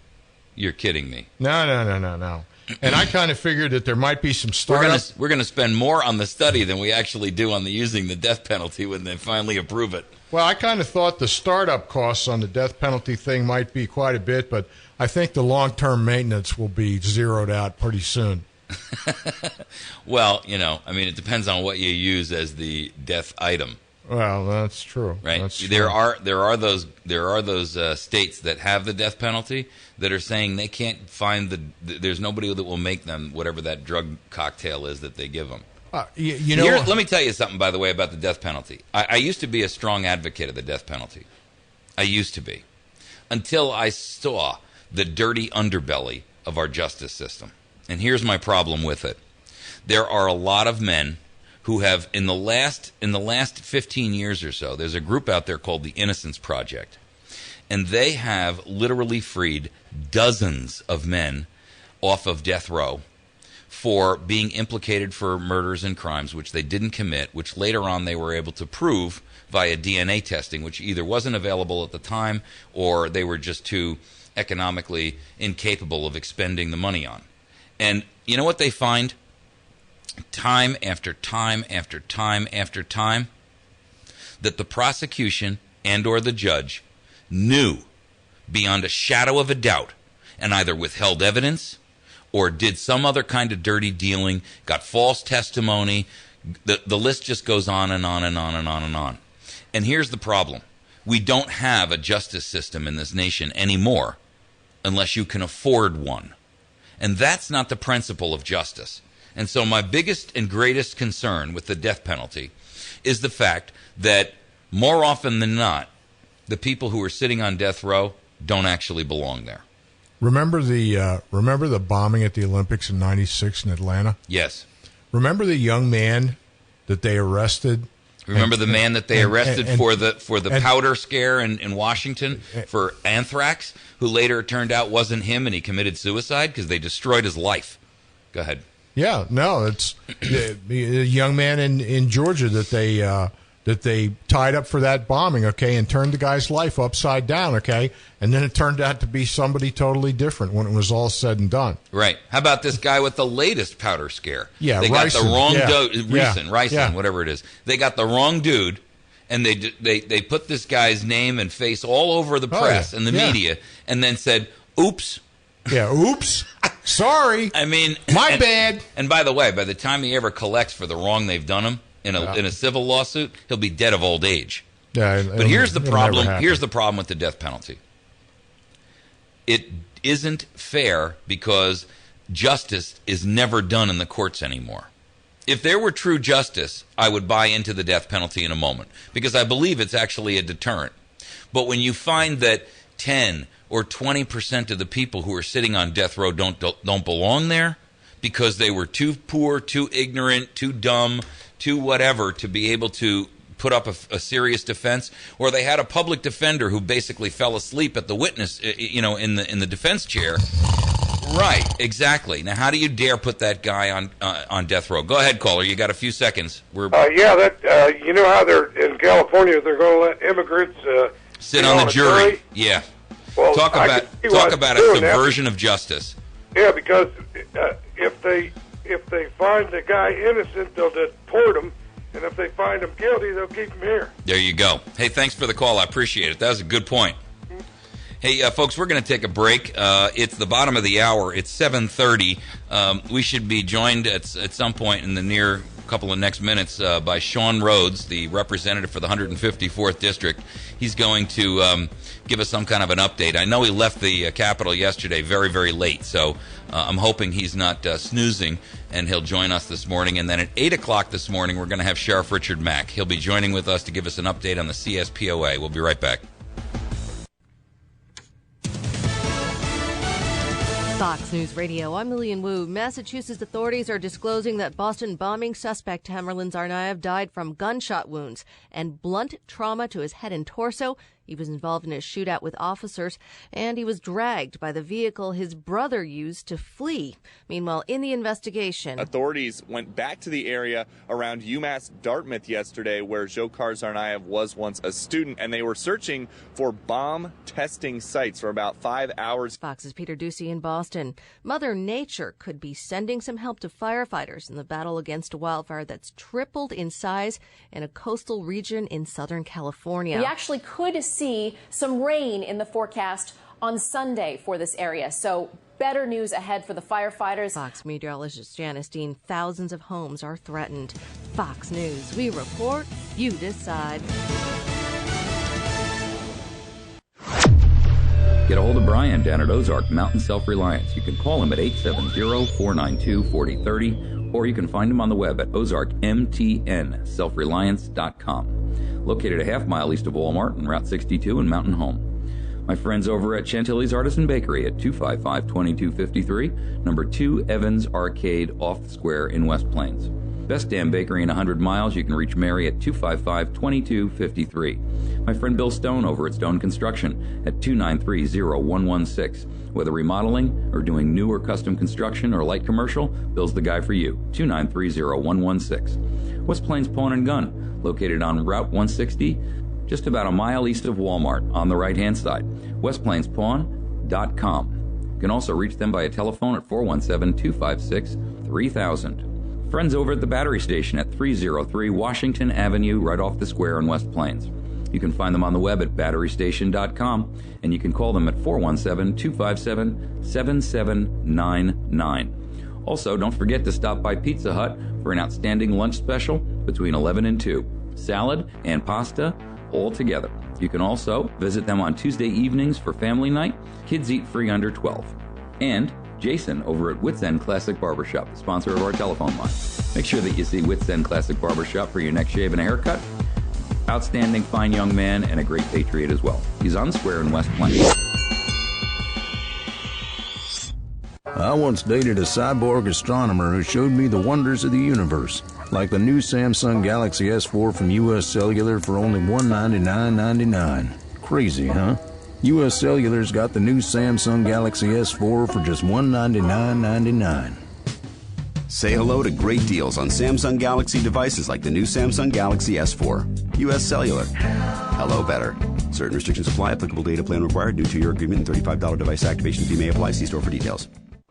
You're kidding me. No. And I kind of figured that there might be some startups. We're going to spend more on the study than we actually do on the using the death penalty when they finally approve it. Well, I kind of thought the startup costs on the death penalty thing might be quite a bit, but I think the long-term maintenance will be zeroed out pretty soon. Well, it depends on what you use as the death item. Well, that's true. Right. That's true. There are those states that have the death penalty that are saying they can't find there's nobody that will make them whatever that drug cocktail is that they give them. Let me tell you something, by the way, about the death penalty. I used to be a strong advocate of the death penalty. I used to be. Until I saw the dirty underbelly of our justice system. And here's my problem with it. There are a lot of men who have, in the last 15 years or so, there's a group out there called the Innocence Project. And they have literally freed dozens of men off of death row for being implicated for murders and crimes which they didn't commit, which later on they were able to prove via DNA testing, which either wasn't available at the time or they were just too economically incapable of expending the money on. And you know what they find? Time after time after time after time, that the prosecution and or the judge knew beyond a shadow of a doubt and either withheld evidence or did some other kind of dirty dealing, got false testimony. The list just goes on and on and on and on and on. And here's the problem. We don't have a justice system in this nation anymore unless you can afford one. And that's not the principle of justice. And so my biggest and greatest concern with the death penalty is the fact that more often than not, the people who are sitting on death row don't actually belong there. Remember the bombing at the Olympics in '96 in Atlanta? Yes. Remember the young man that they arrested? Remember the man that they arrested for the powder scare in Washington for anthrax, who later it turned out wasn't him and he committed suicide because they destroyed his life. Go ahead. Yeah, no, it's the young man in Georgia that they tied up for that bombing, okay, and turned the guy's life upside down, okay, and then it turned out to be somebody totally different when it was all said and done. Right. How about this guy with the latest powder scare? Yeah, they got the wrong dude, Ricin, whatever it is. They got the wrong dude, and they put this guy's name and face all over the press and the media, and then said, "Oops." Yeah, oops. Sorry. I mean, my bad. And by the way, by the time he ever collects for the wrong they've done him in a civil lawsuit, he'll be dead of old age. Yeah, but here's the problem. Here's the problem with the death penalty. It isn't fair because justice is never done in the courts anymore. If there were true justice, I would buy into the death penalty in a moment because I believe it's actually a deterrent. But when you find that 10 or 20% of the people who are sitting on death row don't belong there because they were too poor, too ignorant, too dumb, too whatever to be able to put up a serious defense, or they had a public defender who basically fell asleep at the witness, in the defense chair. Right, exactly. Now, how do you dare put that guy on death row? Go ahead, caller. You got a few seconds. You know how they're in California, they're going to let immigrants sit on the jury. Yeah. Well, talk about a subversion of justice. Yeah, because if if they find the guy innocent, they'll deport him. And if they find him guilty, they'll keep him here. There you go. Hey, thanks for the call. I appreciate it. That was a good point. Hey, folks, we're going to take a break. It's the bottom of the hour. It's 7:30. We should be joined at some point in the near couple of next minutes by Sean Rhodes, the representative for the 154th District. He's going to give us some kind of an update. I know he left the Capitol yesterday very, very late, so I'm hoping he's not snoozing, and he'll join us this morning. And then at 8 o'clock this morning, we're going to have Sheriff Richard Mack. He'll be joining with us to give us an update on the CSPOA. We'll be right back. Fox News Radio, I'm Lillian Wu. Massachusetts authorities are disclosing that Boston bombing suspect Tamerlan Tsarnaev died from gunshot wounds and blunt trauma to his head and torso. He was involved in a shootout with officers, and he was dragged by the vehicle his brother used to flee. Meanwhile, in the investigation, authorities went back to the area around UMass Dartmouth yesterday, where Dzhokhar Tsarnaev was once a student, and they were searching for bomb testing sites for about 5 hours. Fox's Peter Ducey in Boston. Mother Nature could be sending some help to firefighters in the battle against a wildfire that's tripled in size in a coastal region in Southern California. We actually could see some rain in the forecast on Sunday for this area. So better news ahead for the firefighters. Fox meteorologist Janice Dean, thousands of homes are threatened. Fox News, we report, you decide. Get a hold of Brian down at Ozark Mountain Self-Reliance. You can call him at 870-492-4030, or you can find him on the web at ozarkmtnselfreliance.com. Located a half-mile east of Walmart and Route 62 in Mountain Home. My friends over at Chantilly's Artisan Bakery at 255-2253, number 2 Evans Arcade off the square in West Plains. Best damn bakery in 100 miles. You can reach Mary at 255-2253. My friend Bill Stone over at Stone Construction at 293-0116. Whether remodeling or doing new or custom construction or light commercial, Bill's the guy for you. 293-0116. West Plains Pawn and Gun, located on Route 160, just about a mile east of Walmart on the right-hand side. WestPlainsPawn.com. You can also reach them by a telephone at 417-256-3000. Friends over at the battery station at 303 Washington Avenue, right off the square in West Plains. You can find them on the web at batterystation.com, and you can call them at 417-257-7799. Also, don't forget to stop by Pizza Hut for an outstanding lunch special between 11 and 2. Salad and pasta all together. You can also visit them on Tuesday evenings for family night. Kids eat free under 12. And Jason over at Wits End Classic Barbershop, the sponsor of our telephone line. Make sure that you see Wits End Classic Barbershop for your next shave and a haircut. Outstanding, fine young man, and a great patriot as well. He's on the square in West Plains. I once dated a cyborg astronomer who showed me the wonders of the universe, like the new Samsung Galaxy S4 from U.S. Cellular for only $199.99. Crazy, huh? U.S. Cellular's got the new Samsung Galaxy S4 for just $199.99. Say hello to great deals on Samsung Galaxy devices like the new Samsung Galaxy S4. U.S. Cellular. Hello better. Certain restrictions apply. Applicable data plan required. New 2-year agreement and $35 device activation fee may apply. See store for details.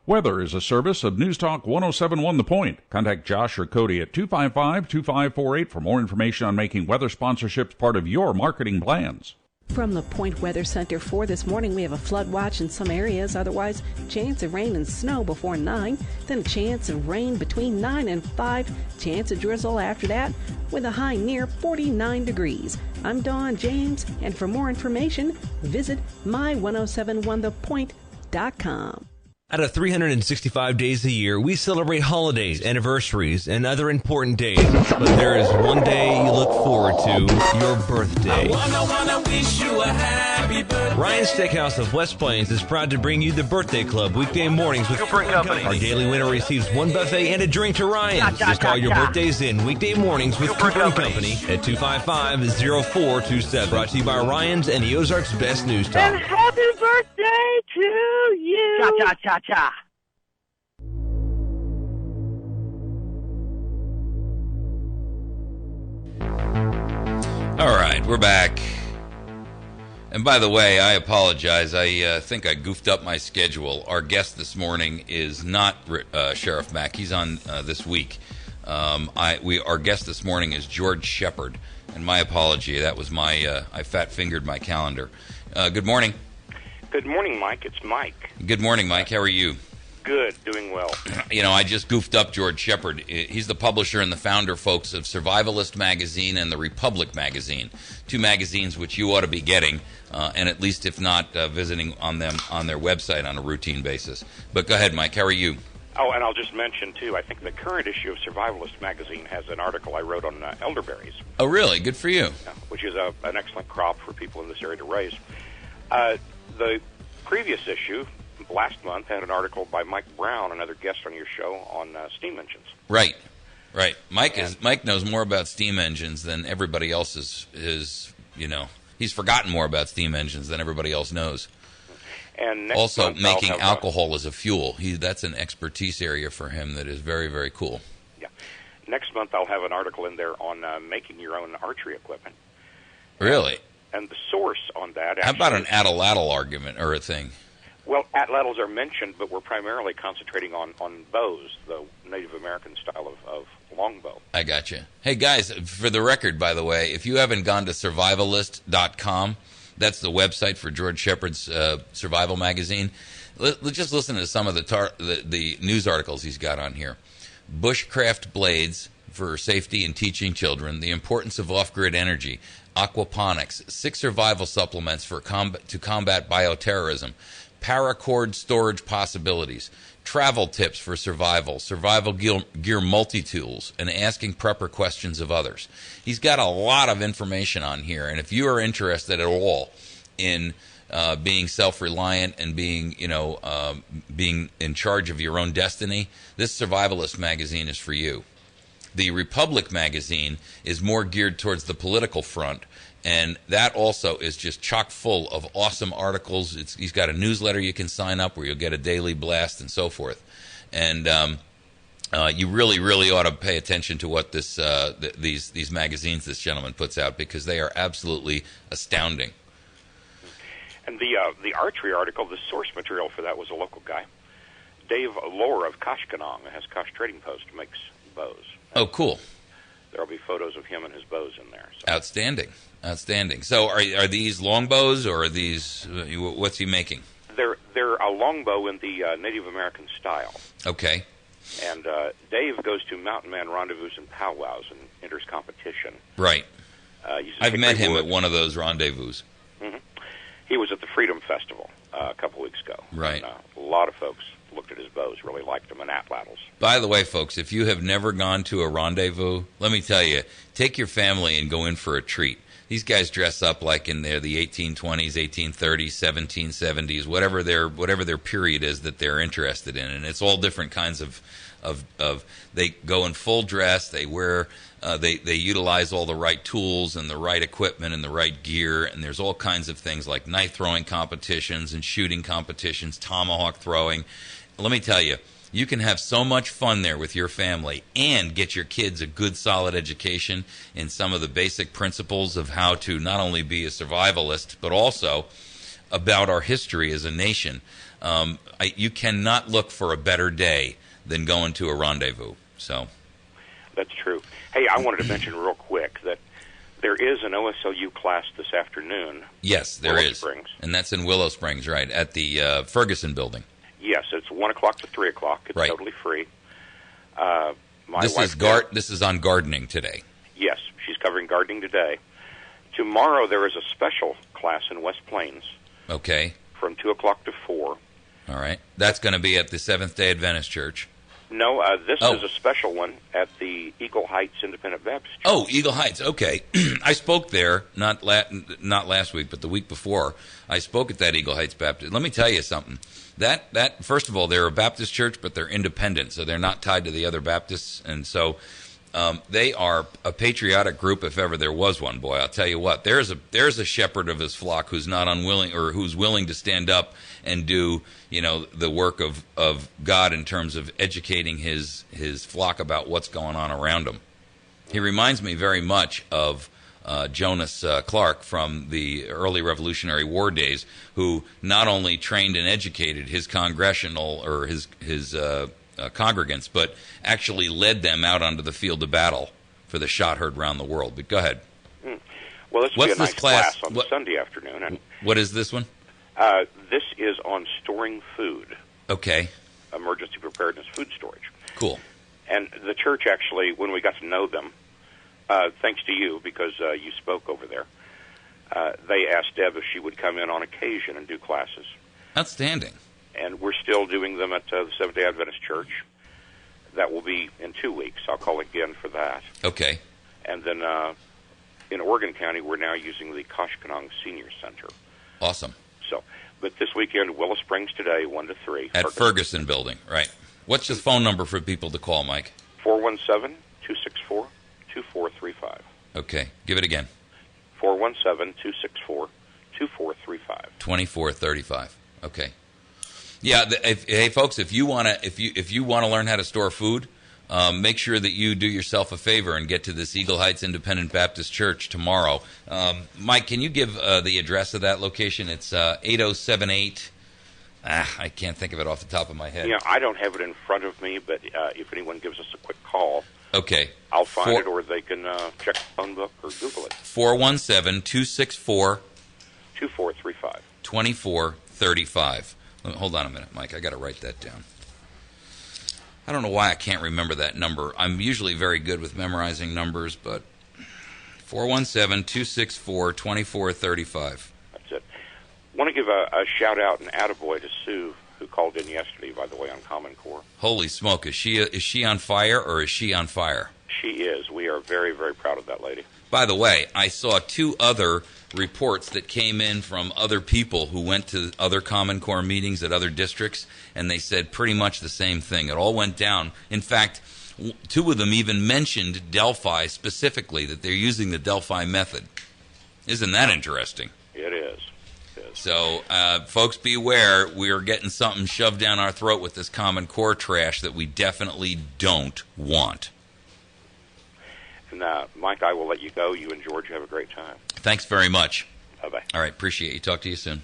Weather is a service of News Talk 107.1 The Point. Contact Josh or Cody at 255-2548 for more information on making weather sponsorships part of your marketing plans. From the Point Weather Center for this morning, we have a flood watch in some areas. Otherwise, chance of rain and snow before 9. Then a chance of rain between 9 and 5. Chance of drizzle after that, with a high near 49 degrees. I'm Dawn James, and for more information, visit my1071thepoint.com. Out of 365 days a year, we celebrate holidays, anniversaries, and other important days. But there is one day you look forward to, your birthday. I wish you a happy birthday. Ryan's Steakhouse of West Plains is proud to bring you the Birthday Club weekday mornings with Cooper & Company. Our daily winner receives one buffet and a drink to Ryan's. Just call your birthdays in weekday mornings with Cooper & Company at 255-0427. Brought to you by Ryan's and the Ozarks Best News Talk. And happy birthday to you. Cha-cha-cha-cha. All right, we're back. And by the way, I apologize. I think I goofed up my schedule. Our guest this morning is not Sheriff Mack. He's on this week. Our guest this morning is George Shepard. And my apology. That was my I fat-fingered my calendar. Good morning. Good morning, Mike. It's Mike. Good morning, Mike. How are you? Good. Doing well. You know, I just goofed up George Shepard. He's the publisher and the founder, folks, of Survivalist Magazine and The Republic Magazine, two magazines which you ought to be getting, and at least if not, visiting on them on their website on a routine basis. But go ahead, Mike. How are you? Oh, and I'll just mention, too, I think the current issue of Survivalist Magazine has an article I wrote on elderberries. Oh, really? Good for you. Which is an excellent crop for people in this area to raise. The previous issue, last month, had an article by Mike Brown, another guest on your show, on steam engines. Right. Mike knows more about steam engines than everybody else is, you know. He's forgotten more about steam engines than everybody else knows. And next also, month making alcohol as a fuel. That's an expertise area for him that is very, very cool. Yeah. Next month, I'll have an article in there on making your own archery equipment. Really? And the source on that... How about an atlatl argument or a thing? Well, atlatls are mentioned, but we're primarily concentrating on bows, the Native American style of longbow. I gotcha. Hey, guys, for the record, by the way, if you haven't gone to survivalist.com, that's the website for George Shepard's Survival Magazine. Let's just listen to some of the news articles he's got on here. Bushcraft blades for safety and teaching children, the importance of off-grid energy, aquaponics, 6 survival supplements to combat bioterrorism, paracord storage possibilities, travel tips for survival gear multi-tools, and asking prepper questions of others. He's got a lot of information on here, and if you are interested at all in being self-reliant and being in charge of your own destiny, this Survivalist magazine is for you. The Republic magazine is more geared towards the political front, and that also is just chock full of awesome articles. He's got a newsletter you can sign up where you'll get a daily blast and so forth. And you really, really ought to pay attention to what these magazines this gentleman puts out, because they are absolutely astounding. And the archery article, the source material for that was a local guy, Dave Lohr of Koshkonong, has Kosh Trading Post, makes bows. Oh, cool. There'll be photos of him and his bows in there. So. Outstanding. So are these longbows, or are these, what's he making? They're a longbow in the Native American style. Okay. And Dave goes to Mountain Man rendezvous and powwows and enters competition. Right. I've met him at one of those rendezvous. Mm-hmm. He was at the Freedom Festival a couple weeks ago. Right. And, a lot of folks looked at his bows, really liked them, and atlatls. By the way, folks, if you have never gone to a rendezvous, let me tell you, take your family and go in for a treat. These guys dress up like in the 1820s, 1830s, 1770s, whatever their period is that they're interested in, and it's all different kinds of they go in full dress, they wear they utilize all the right tools and the right equipment and the right gear, and there's all kinds of things like knife throwing competitions and shooting competitions, tomahawk throwing. Let me tell you, you can have so much fun there with your family and get your kids a good, solid education in some of the basic principles of how to not only be a survivalist, but also about our history as a nation. You cannot look for a better day than going to a rendezvous. So, that's true. Hey, I wanted to mention real quick that there is an OSLU class this afternoon. Yes, there is. Springs. And that's in Willow Springs, right, at the Ferguson building. Yes, it's 1 o'clock to 3 o'clock. It's right. Totally free. This is on gardening today. Yes, she's covering gardening today. Tomorrow there is a special class in West Plains. Okay. From 2 o'clock to 4. All right. That's going to be at the Seventh-day Adventist Church. No, this is a special one at the Eagle Heights Independent Baptist Church. Oh, Eagle Heights. Okay. I spoke there, not last week, but the week before. I spoke at that Eagle Heights Baptist. Let me tell you something. That first of all, they're a Baptist church, but they're independent, so they're not tied to the other Baptists, and so they are a patriotic group if ever there was one. Boy, I'll tell you what. There's a shepherd of his flock who's not unwilling, or who's willing to stand up and do the work of God in terms of educating his flock about what's going on around him. He reminds me very much of Jonas Clark from the early Revolutionary War days, who not only trained and educated his congressional or his congregants, but actually led them out onto the field of battle for the shot heard round the world. But go ahead. Well, this will be a nice class on what, Sunday afternoon. And what is this one? This is on storing food. Okay. Emergency preparedness food storage. Cool. And the church actually, when we got to know them, thanks to you, because you spoke over there, they asked Deb if she would come in on occasion and do classes. Outstanding. And we're still doing them at the Seventh-day Adventist Church. That will be in 2 weeks. I'll call again for that. Okay. And then in Oregon County, we're now using the Koshkonong Senior Center. Awesome. So, but this weekend, Willow Springs today, 1 to 3. At Ferguson Building, right. What's the phone number for people to call, Mike? 417-264-2435. Okay. Give it again. 417-264-2435. 2435. Okay. Yeah. Hey, folks, if you want to learn how to store food, make sure that you do yourself a favor and get to this Eagle Heights Independent Baptist Church tomorrow. Mike, can you give the address of that location? It's 8078. I can't think of it off the top of my head. Yeah, I don't have it in front of me, but if anyone gives us a quick call, okay, I'll find it, or they can check the phone book or Google it. 417-264-2435. 2435. Hold on a minute, Mike. I got to write that down. I don't know why I can't remember that number. I'm usually very good with memorizing numbers, but 417-264-2435. That's it. I want to give a shout-out and attaboy to Sue, who called in yesterday, by the way, on Common Core. Holy smoke. Is she on fire, or is she on fire? She is. We are very, very proud of that lady. By the way, I saw 2 other reports that came in from other people who went to other Common Core meetings at other districts, and they said pretty much the same thing. It all went down. In fact, 2 of them even mentioned Delphi specifically, that they're using the Delphi method. Isn't that interesting? It is. So, folks, beware. We're getting something shoved down our throat with this Common Core trash that we definitely don't want. And, Mike, I will let you go. You and George have a great time. Thanks very much. Bye-bye. All right, appreciate you. Talk to you soon.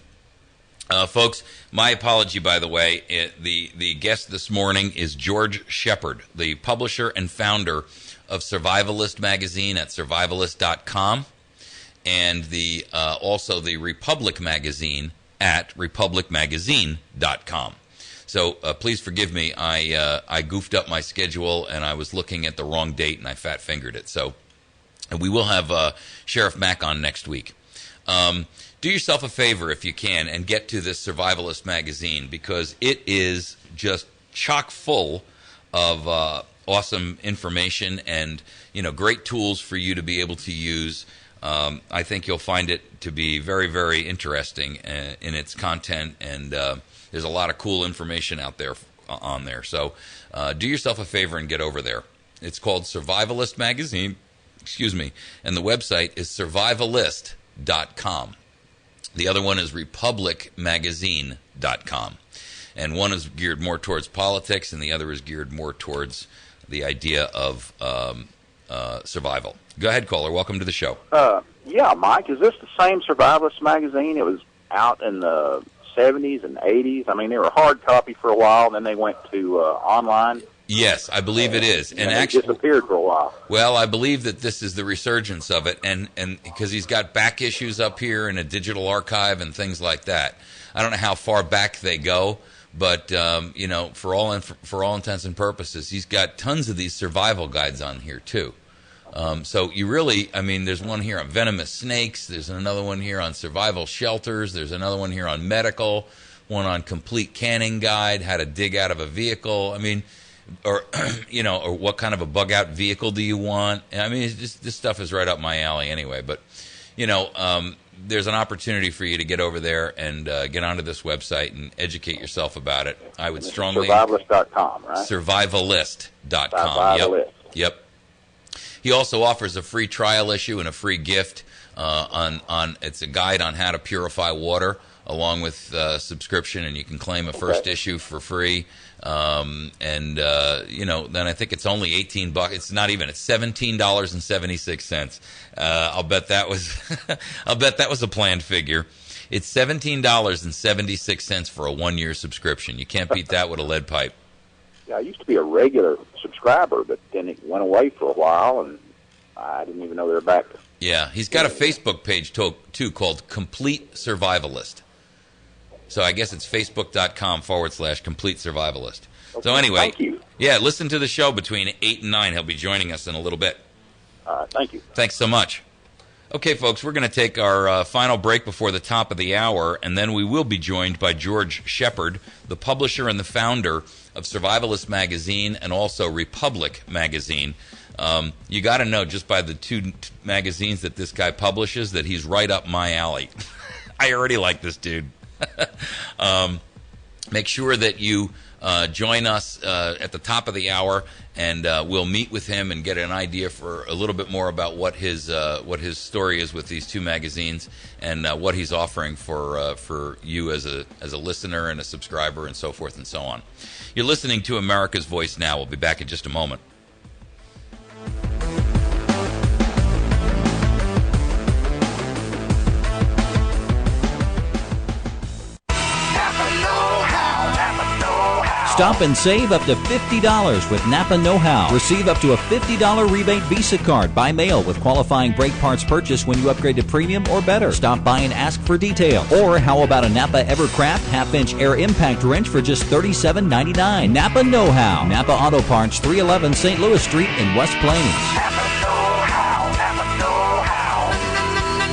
Folks, my apology, by the way. The guest this morning is George Shepard, the publisher and founder of Survivalist magazine at survivalist.com, and also the Republic magazine at republicmagazine.com. So please forgive me. I goofed up my schedule, and I was looking at the wrong date, and I fat-fingered it. So we will have Sheriff Mack on next week. Do yourself a favor, if you can, and get to this Survivalist magazine, because it is just chock full of awesome information and great tools for you to be able to use. I think you'll find it to be very, very interesting in its content, and there's a lot of cool information out there on there. So do yourself a favor and get over there. It's called Survivalist Magazine, and the website is survivalist.com. The other one is republicmagazine.com. And one is geared more towards politics, and the other is geared more towards the idea of survival. Go ahead, caller. Welcome to the show. Yeah, Mike, is this the same Survivalist magazine? It was out in the 70s and 80s. I mean, they were hard copy for a while, then they went to online. Yes, I believe it is. And actually disappeared for a while. Well, I believe that this is the resurgence of it, and because he's got back issues up here in a digital archive and things like that. I don't know how far back they go, but for all intents and purposes, he's got tons of these survival guides on here too. So you really, there's one here on venomous snakes. There's another one here on survival shelters. There's another one here on medical. One on complete canning guide, how to dig out of a vehicle. Or what kind of a bug-out vehicle do you want? It's just, this stuff is right up my alley anyway. But, there's an opportunity for you to get over there and get onto this website and educate yourself about it. I would strongly... Survivalist.com, right? Survivalist.com. Yep. He also offers a free trial issue and a free gift on it's a guide on how to purify water along with subscription, and you can claim a first issue for free. Then I think it's only $18. It's not even. It's $17.76. I'll bet that was I'll bet that was a planned figure. It's $17.76 for a 1-year subscription. You can't beat that with a lead pipe. Yeah, I used to be a regular subscriber, but then it went away for a while, and I didn't even know they were back. Yeah, he's got a Facebook page too called Complete Survivalist. So I guess it's facebook.com/Complete Survivalist. Okay, so anyway, thank you. Yeah, listen to the show between 8 and 9. He'll be joining us in a little bit. Thank you. Thanks so much. Okay, folks, we're going to take our final break before the top of the hour, and then we will be joined by George Shepard, the publisher and the founder of Survivalist Magazine and also Republic Magazine. You got to know just by the two magazines that this guy publishes that he's right up my alley. I already like this dude. Make sure that you join us at the top of the hour, and we'll meet with him and get an idea for a little bit more about what his story is with these two magazines and what he's offering for you as a listener and a subscriber and so forth and so on. You're listening to America's Voice Now. We'll be back in just a moment. Stop and save up to $50 with Napa Know-How. Receive up to a $50 rebate Visa card by mail with qualifying brake parts purchase when you upgrade to premium or better. Stop by and ask for details. Or how about a Napa Evercraft half-inch air impact wrench for just $37.99? Napa Know-How. Napa Auto Parts, 311 St. Louis Street in West Plains. Napa Know-How. Napa Know-How.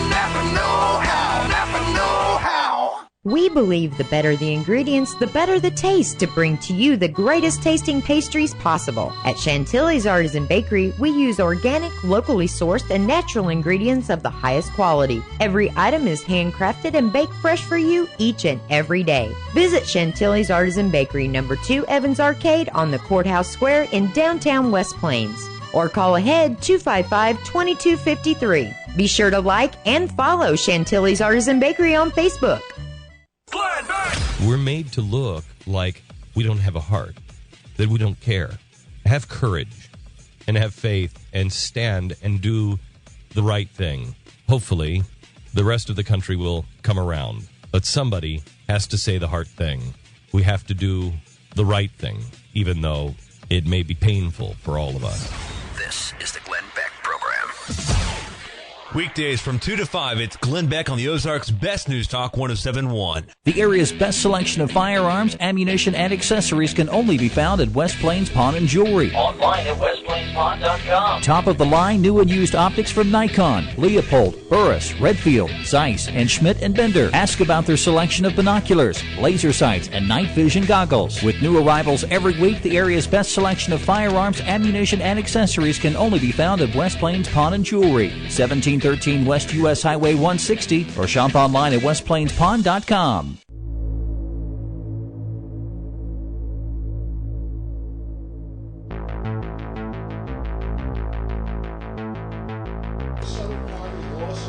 Napa Know-How. Napa Know-How. We believe the better the ingredients, the better the taste to bring to you the greatest tasting pastries possible. At Chantilly's Artisan Bakery, we use organic, locally sourced, and natural ingredients of the highest quality. Every item is handcrafted and baked fresh for you each and every day. Visit Chantilly's Artisan Bakery, number 2 Evans Arcade on the Courthouse Square in downtown West Plains. Or call ahead 255-2253. Be sure to like and follow Chantilly's Artisan Bakery on Facebook. We're made to look like we don't have a heart, that we don't care. Have courage and have faith and stand and do the right thing. Hopefully, the rest of the country will come around. But somebody has to say the hard thing. We have to do the right thing, even though it may be painful for all of us. This is the Glenn Beck Program. Weekdays from 2 to 5, it's Glenn Beck on the Ozarks' Best News Talk 107.1. The area's best selection of firearms, ammunition, and accessories can only be found at West Plains Pawn and Jewelry. Online at westplainspawn.com. Top of the line new and used optics from Nikon, Leopold, Burris, Redfield, Zeiss, and Schmidt & Bender. Ask about their selection of binoculars, laser sights, and night vision goggles. With new arrivals every week, the area's best selection of firearms, ammunition, and accessories can only be found at West Plains Pawn and Jewelry, 1713 West U.S. Highway 160, or shop online at westplainspawn.com.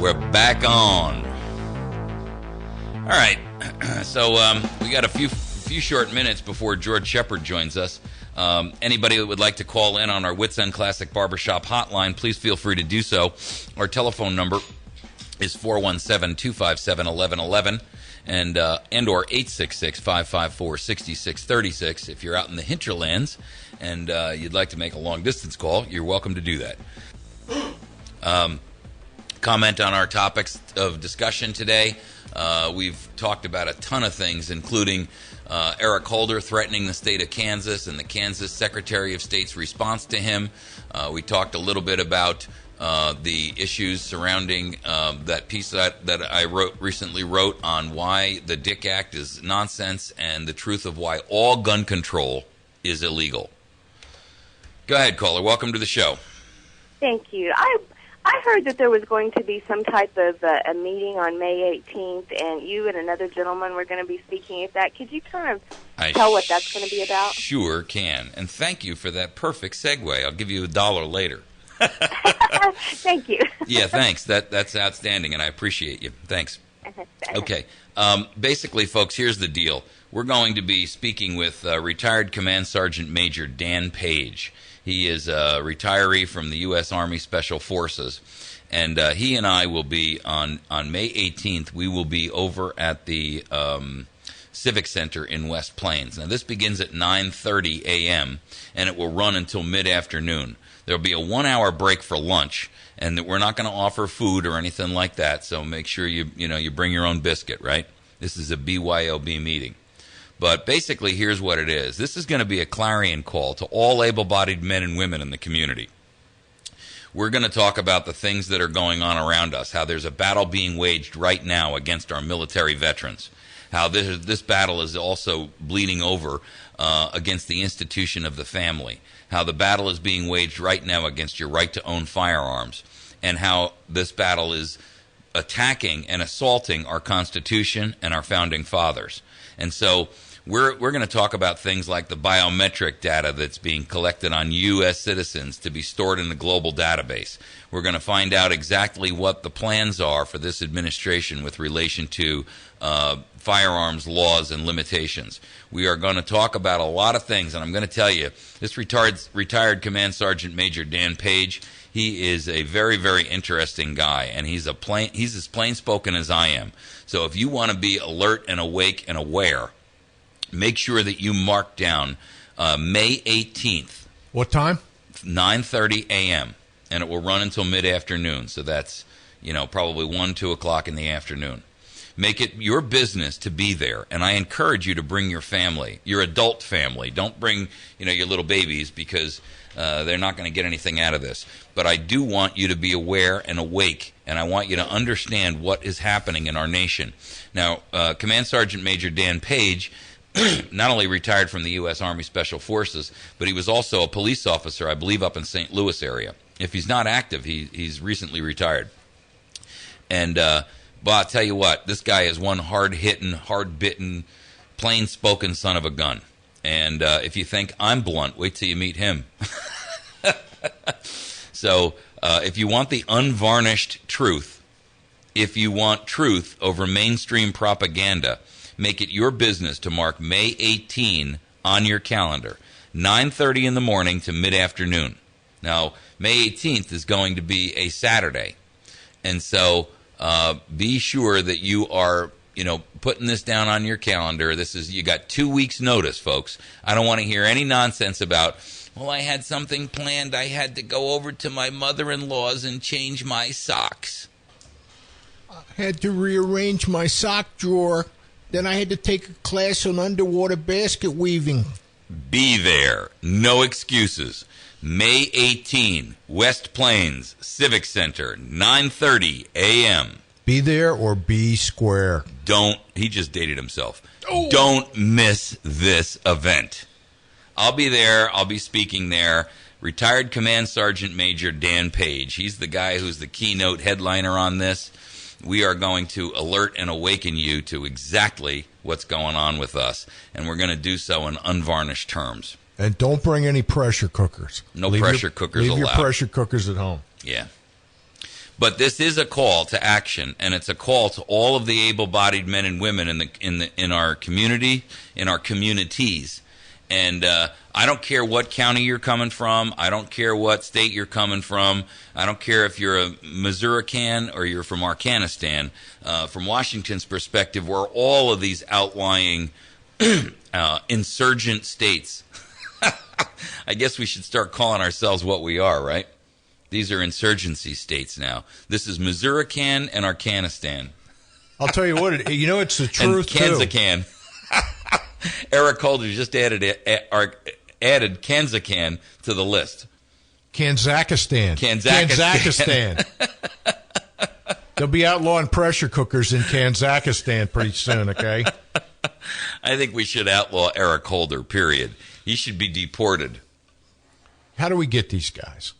We're back on. All right, so we got a few short minutes before George Shepard joins us. Anybody that would like to call in on our Wits End Classic Barbershop hotline, please feel free to do so. Our telephone number is 417-257-1111 and or 866-554-6636. If you're out in the hinterlands and you'd like to make a long-distance call, you're welcome to do that. Comment on our topics of discussion today. We've talked about a ton of things, including Eric Holder threatening the state of Kansas and the Kansas Secretary of State's response to him. We talked a little bit about the issues surrounding that piece that I recently wrote on why the Dick Act is nonsense and the truth of why all gun control is illegal. Go ahead, caller. Welcome to the show. Thank you. I heard that there was going to be some type of a meeting on May 18th, and you and another gentleman were going to be speaking at that. Could you kind of tell what that's going to be about? Sure can. And thank you for that perfect segue. I'll give you $1 later. Thank you. Yeah, thanks. That's outstanding, and I appreciate you. Thanks. Okay. Basically, folks, here's the deal. We're going to be speaking with retired Command Sergeant Major Dan Page. He is a retiree from the U.S. Army Special Forces. And he and I will be on May 18th, we will be over at the Civic Center in West Plains. Now, this begins at 9:30 a.m., and it will run until mid-afternoon. There will be a 1-hour break for lunch, and we're not going to offer food or anything like that, so make sure you bring your own biscuit, right? This is a BYOB meeting. But basically, here's what it is. This is going to be a clarion call to all able-bodied men and women in the community. We're going to talk about the things that are going on around us, how there's a battle being waged right now against our military veterans, how this battle is also bleeding over against the institution of the family, how the battle is being waged right now against your right to own firearms, and how this battle is attacking and assaulting our Constitution and our Founding Fathers. And so we're going to talk about things like the biometric data that's being collected on U.S. citizens to be stored in the global database. We're going to find out exactly what the plans are for this administration with relation to firearms laws and limitations. We are going to talk about a lot of things, and I'm going to tell you, this retired Command Sergeant Major Dan Page, he is a very, very interesting guy, and he's as plain-spoken as I am. So if you want to be alert and awake and aware, make sure that you mark down May 18th. What time? 9:30 a.m., and it will run until mid-afternoon. So that's, probably 1, 2 o'clock in the afternoon. Make it your business to be there, and I encourage you to bring your family, your adult family. Don't bring, your little babies, because they're not going to get anything out of this. But I do want you to be aware and awake, and I want you to understand what is happening in our nation. Now, Command Sergeant Major Dan Page not only retired from the U.S. Army Special Forces, but he was also a police officer, I believe, up in St. Louis area. If he's not active, he's recently retired. And but I'll tell you what, this guy is one hard-hitting, hard-bitten, plain-spoken son of a gun. And if you think I'm blunt, wait till you meet him. So if you want the unvarnished truth, if you want truth over mainstream propaganda, make it your business to mark May 18 on your calendar, 9:30 in the morning to mid-afternoon. Now, May 18th is going to be a Saturday, and so be sure that you are, putting this down on your calendar. You got 2 weeks' notice, folks. I don't want to hear any nonsense about, well, I had something planned. I had to go over to my mother-in-law's and change my socks. I had to rearrange my sock drawer. Then I had to take a class on underwater basket weaving. Be there. No excuses. May 18, West Plains, Civic Center, 9:30 a.m. Be there or be square. He just dated himself. Oh. Don't miss this event. I'll be there. I'll be speaking there. Retired Command Sergeant Major Dan Page. He's the guy who's the keynote headliner on this. We are going to alert and awaken you to exactly what's going on with us, and we're going to do so in unvarnished terms. And don't bring any pressure cookers. No pressure cookers allowed. Leave your pressure cookers at home. Yeah. But this is a call to action, and it's a call to all of the able-bodied men and women in our community, in our communities. And I don't care what county you're coming from. I don't care what state you're coming from. I don't care if you're a Missourican or you're from Arkanistan. From Washington's perspective, we're all of these outlying insurgent states. I guess we should start calling ourselves what we are, right? These are insurgency states now. This is Missourican and Arkanistan. I'll tell you what, it's the truth, and Kansakan. Eric Holder just added Kansakan to the list. Kazakhstan. They'll be outlawing pressure cookers in Kazakhstan pretty soon, okay? I think we should outlaw Eric Holder, period. He should be deported. How do we get these guys?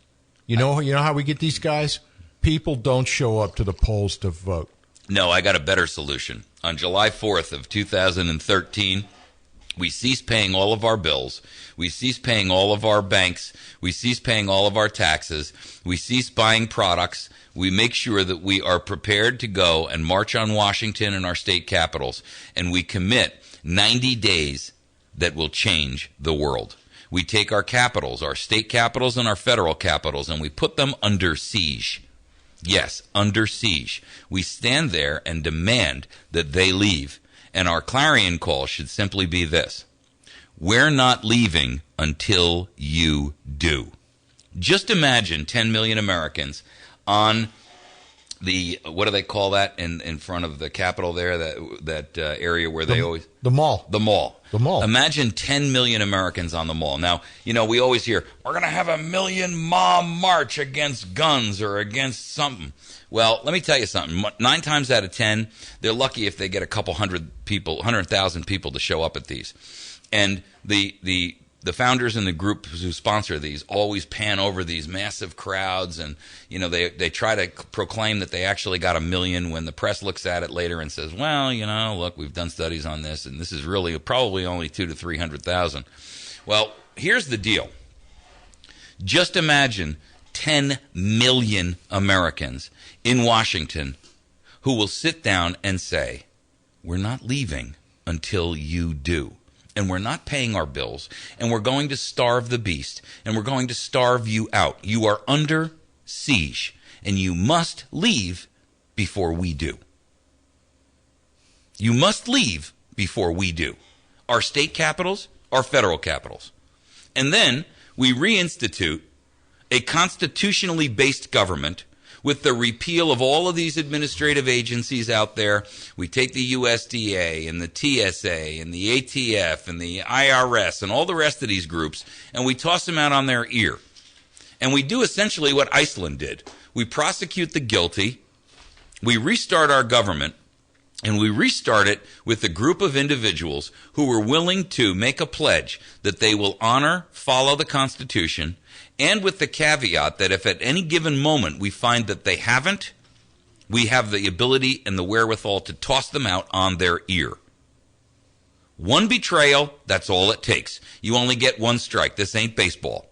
You know how we get these guys? People don't show up to the polls to vote. No, I got a better solution. On July 4th of 2013, We cease paying all of our bills. We cease paying all of our banks. We cease paying all of our taxes. We cease buying products. We make sure that we are prepared to go and march on Washington and our state capitals. And we commit 90 days that will change the world. We take our capitals, our state capitals and our federal capitals, and we put them under siege. Yes, under siege. We stand there and demand that they leave. And our clarion call should simply be this: we're not leaving until you do. Just imagine 10 million Americans on the, what do they call that in front of the Capitol there, that area where they always... The mall. The mall. The mall. Imagine 10 million Americans on the mall. Now, you know, we always hear, we're going to have a million mom march against guns or against something. Well, let me tell you something. 9 times out of 10, they're lucky if they get a couple 100,000 people to show up at these. And the founders and the groups who sponsor these always pan over these massive crowds, and you know they try to proclaim that they actually got 1 million when the press looks at it later and says, well, you know, look, we've done studies on this, and this is really probably only 200,000 to 300,000. Well, here's the deal. Just imagine 10 million Americans in Washington who will sit down and say, we're not leaving until you do. And we're not paying our bills, and we're going to starve the beast, and we're going to starve you out. You are under siege, and you must leave before we do. You must leave before we do. Our state capitals, our federal capitals. And then we reinstitute a constitutionally based government with the repeal of all of these administrative agencies out there. We take the USDA and the TSA and the ATF and the IRS and all the rest of these groups, and we toss them out on their ear. And we do essentially what Iceland did. We prosecute the guilty, we restart our government, and we restart it with a group of individuals who were willing to make a pledge that they will honor, follow the Constitution, and with the caveat that if at any given moment we find that they haven't, we have the ability and the wherewithal to toss them out on their ear. One betrayal, that's all it takes. You only get one strike. This ain't baseball.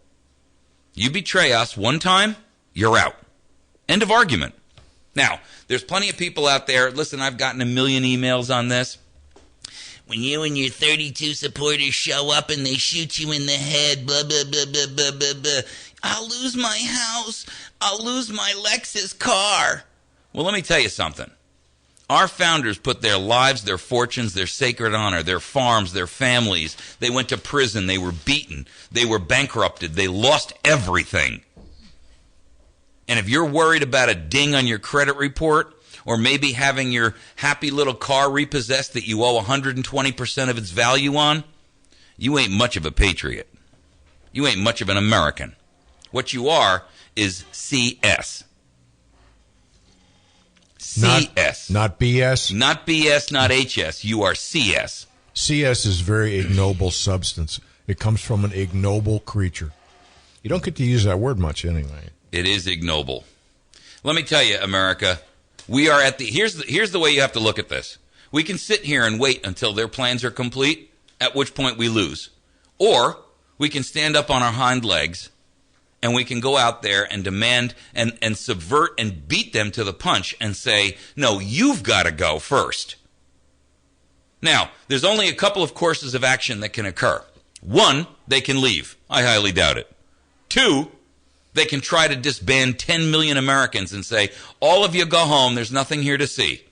You betray us one time, you're out. End of argument. Now, there's plenty of people out there. Listen, I've gotten 1 million emails on this. When you and your 32 supporters show up and they shoot you in the head, blah, blah, blah, blah, blah, blah, blah. I'll lose my house. I'll lose my Lexus car. Well, let me tell you something. Our founders put their lives, their fortunes, their sacred honor, their farms, their families. They went to prison. They were beaten. They were bankrupted. They lost everything. And if you're worried about a ding on your credit report, or maybe having your happy little car repossessed that you owe 120% of its value on, you ain't much of a patriot. You ain't much of an American. What you are is CS. CS. Not BS? Not BS, not HS. You are CS. CS is very ignoble substance. It comes from an ignoble creature. You don't get to use that word much anyway. It is ignoble. Let me tell you, America, we are at the here's the way you have to look at this. We can sit here and wait until their plans are complete, at which point we lose. Or we can stand up on our hind legs and we can go out there and demand and subvert and beat them to the punch and say, no, you've got to go first. Now, there's only a couple of courses of action that can occur. 1, they can leave. I highly doubt it. 2, they can try to disband 10 million Americans and say, all of you go home, there's nothing here to see.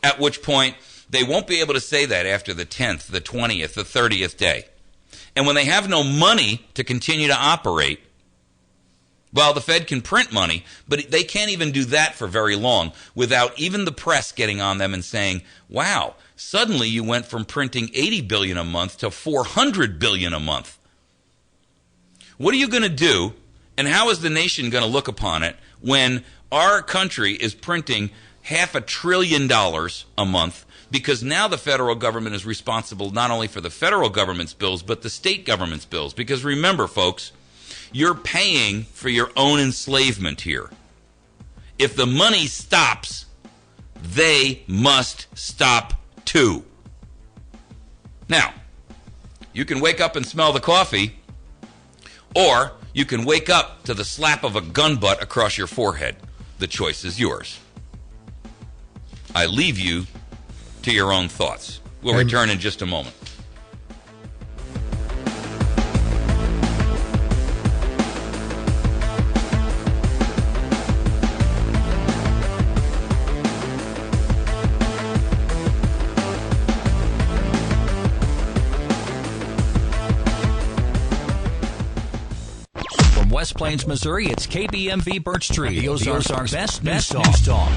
At which point, they won't be able to say that after the 10th, the 20th, the 30th day. And when they have no money to continue to operate, well, the Fed can print money, but they can't even do that for very long without even the press getting on them and saying, wow, suddenly you went from printing $80 billion a month to $400 billion a month. What are you going to do, and how is the nation going to look upon it when our country is printing $500 billion a month, because now the federal government is responsible not only for the federal government's bills, but the state government's bills? Because remember, folks, you're paying for your own enslavement here. If the money stops, they must stop too. Now, You can wake up and smell the coffee, or you can wake up to the slap of a gun butt across your forehead. The choice is yours. I leave you to your own thoughts. We'll return in just a moment. West Plains, Missouri, it's KBMV Birch Tree, the Ozarks' best news talk.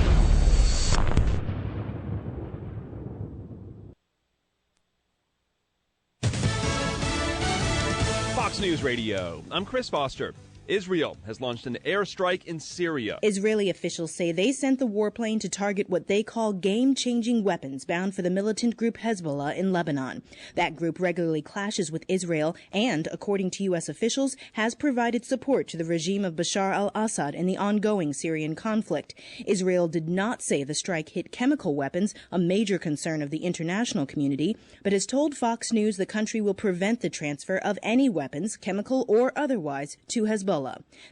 Fox News Radio. I'm Chris Foster. Israel has launched an airstrike in Syria. Israeli officials say they sent the warplane to target what they call game-changing weapons bound for the militant group Hezbollah in Lebanon. That group regularly clashes with Israel and, according to U.S. officials, has provided support to the regime of Bashar al-Assad in the ongoing Syrian conflict. Israel did not say the strike hit chemical weapons, a major concern of the international community, but has told Fox News the country will prevent the transfer of any weapons, chemical or otherwise, to Hezbollah.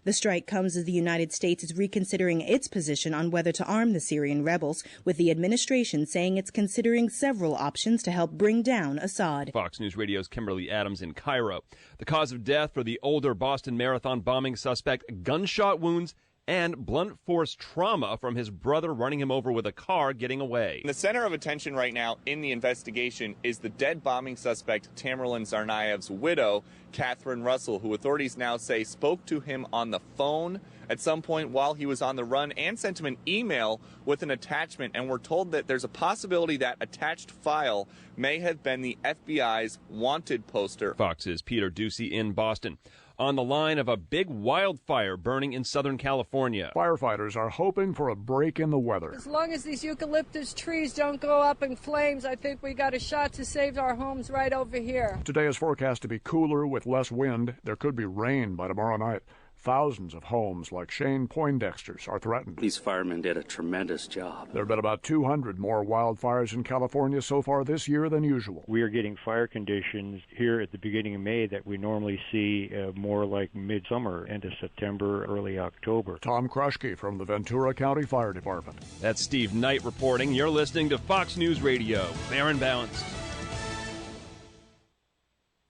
The strike comes as the United States is reconsidering its position on whether to arm the Syrian rebels, with the administration saying it's considering several options to help bring down Assad. Fox News Radio's Kimberly Adams in Cairo. The cause of death for the older Boston Marathon bombing suspect, gunshot wounds and blunt force trauma from his brother running him over with a car getting away. In the center of attention right now in the investigation is the dead bombing suspect Tamerlan Tsarnaev's widow, Catherine Russell, who authorities now say spoke to him on the phone at some point while he was on the run and sent him an email with an attachment. And we're told that there's a possibility that attached file may have been the FBI's wanted poster. Fox's Peter Ducey in Boston. On the line of a big wildfire burning in Southern California. Firefighters are hoping for a break in the weather. As long as these eucalyptus trees don't go up in flames, I think we got a shot to save our homes right over here. Today is forecast to be cooler with less wind. There could be rain by tomorrow night. Thousands of homes like Shane Poindexter's are threatened. These firemen did a tremendous job. There have been about 200 more wildfires in California so far this year than usual. We are getting fire conditions here at the beginning of May that we normally see more like midsummer, end of September, early October. Tom Kruschke from the Ventura County Fire Department. That's Steve Knight reporting. You're listening to Fox News Radio. Fair and balanced.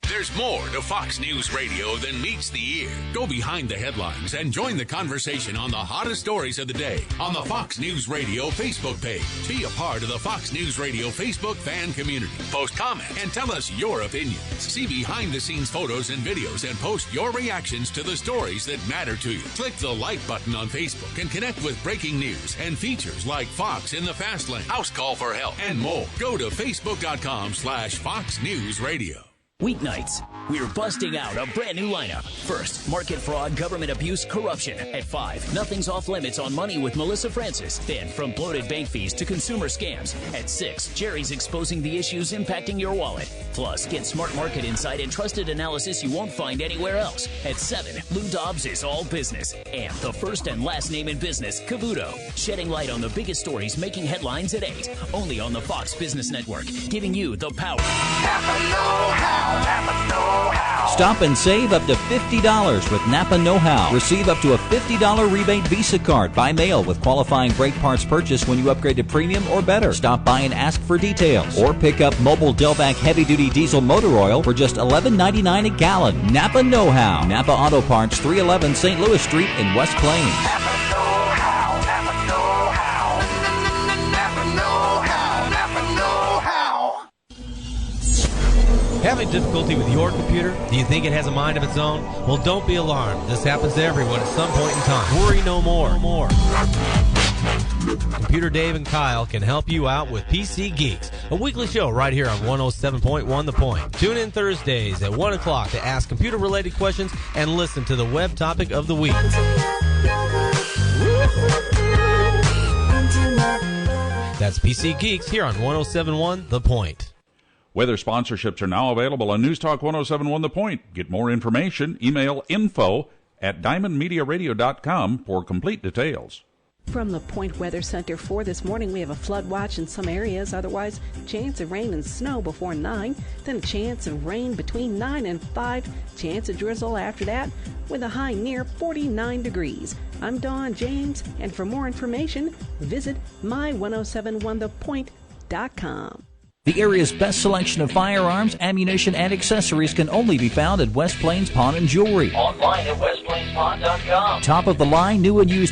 There's more to Fox News Radio than meets the ear. Go behind the headlines and join the conversation on the hottest stories of the day on the Fox News Radio Facebook page. Be a part of the Fox News Radio Facebook fan community. Post comments and tell us your opinions. See behind-the-scenes photos and videos and post your reactions to the stories that matter to you. Click the like button on Facebook and connect with breaking news and features like Fox in the Fast Lane, House Call for Help, and more. Go to Facebook.com/Fox News Radio. Weeknights, we're busting out a brand new lineup. First, market fraud, government abuse, corruption. At 5, nothing's off limits on money with Melissa Francis. Then, from bloated bank fees to consumer scams. At 6, Jerry's exposing the issues impacting your wallet. Plus, get smart market insight and trusted analysis you won't find anywhere else. At 7, Lou Dobbs is all business. And the first and last name in business, Cavuto, shedding light on the biggest stories making headlines at 8. Only on the Fox Business Network, giving you the power. Stop and save up to $50 with Napa Know-How. Receive up to a $50 rebate Visa card by mail with qualifying brake parts purchase when you upgrade to premium or better. Stop by and ask for details. Or pick up mobile Delvac heavy-duty diesel motor oil for just $11.99 a gallon. Napa Know-How. Napa Auto Parts, 311 St. Louis Street in West Plains. Having difficulty with your computer? Do you think it has a mind of its own? Well, don't be alarmed. This happens to everyone at some point in time. Worry no more. Computer Dave and Kyle can help you out with PC Geeks, a weekly show right here on 107.1 The Point. Tune in Thursdays at 1 o'clock to ask computer-related questions and listen to the web topic of the week. That's PC Geeks here on 107.1 The Point. Weather sponsorships are now available on News Talk 107.1 The Point. Get more information. Email info@diamondmediaradio.com for complete details. From the Point Weather Center for this morning, we have a flood watch in some areas. Otherwise, chance of rain and snow before 9. Then a chance of rain between 9 and 5. Chance of drizzle after that with a high near 49 degrees. I'm Dawn James, and for more information, visit my1071thepoint.com. The area's best selection of firearms, ammunition, and accessories can only be found at West Plains Pawn and Jewelry. Online at westplainspawn.com. Top of the line, new and used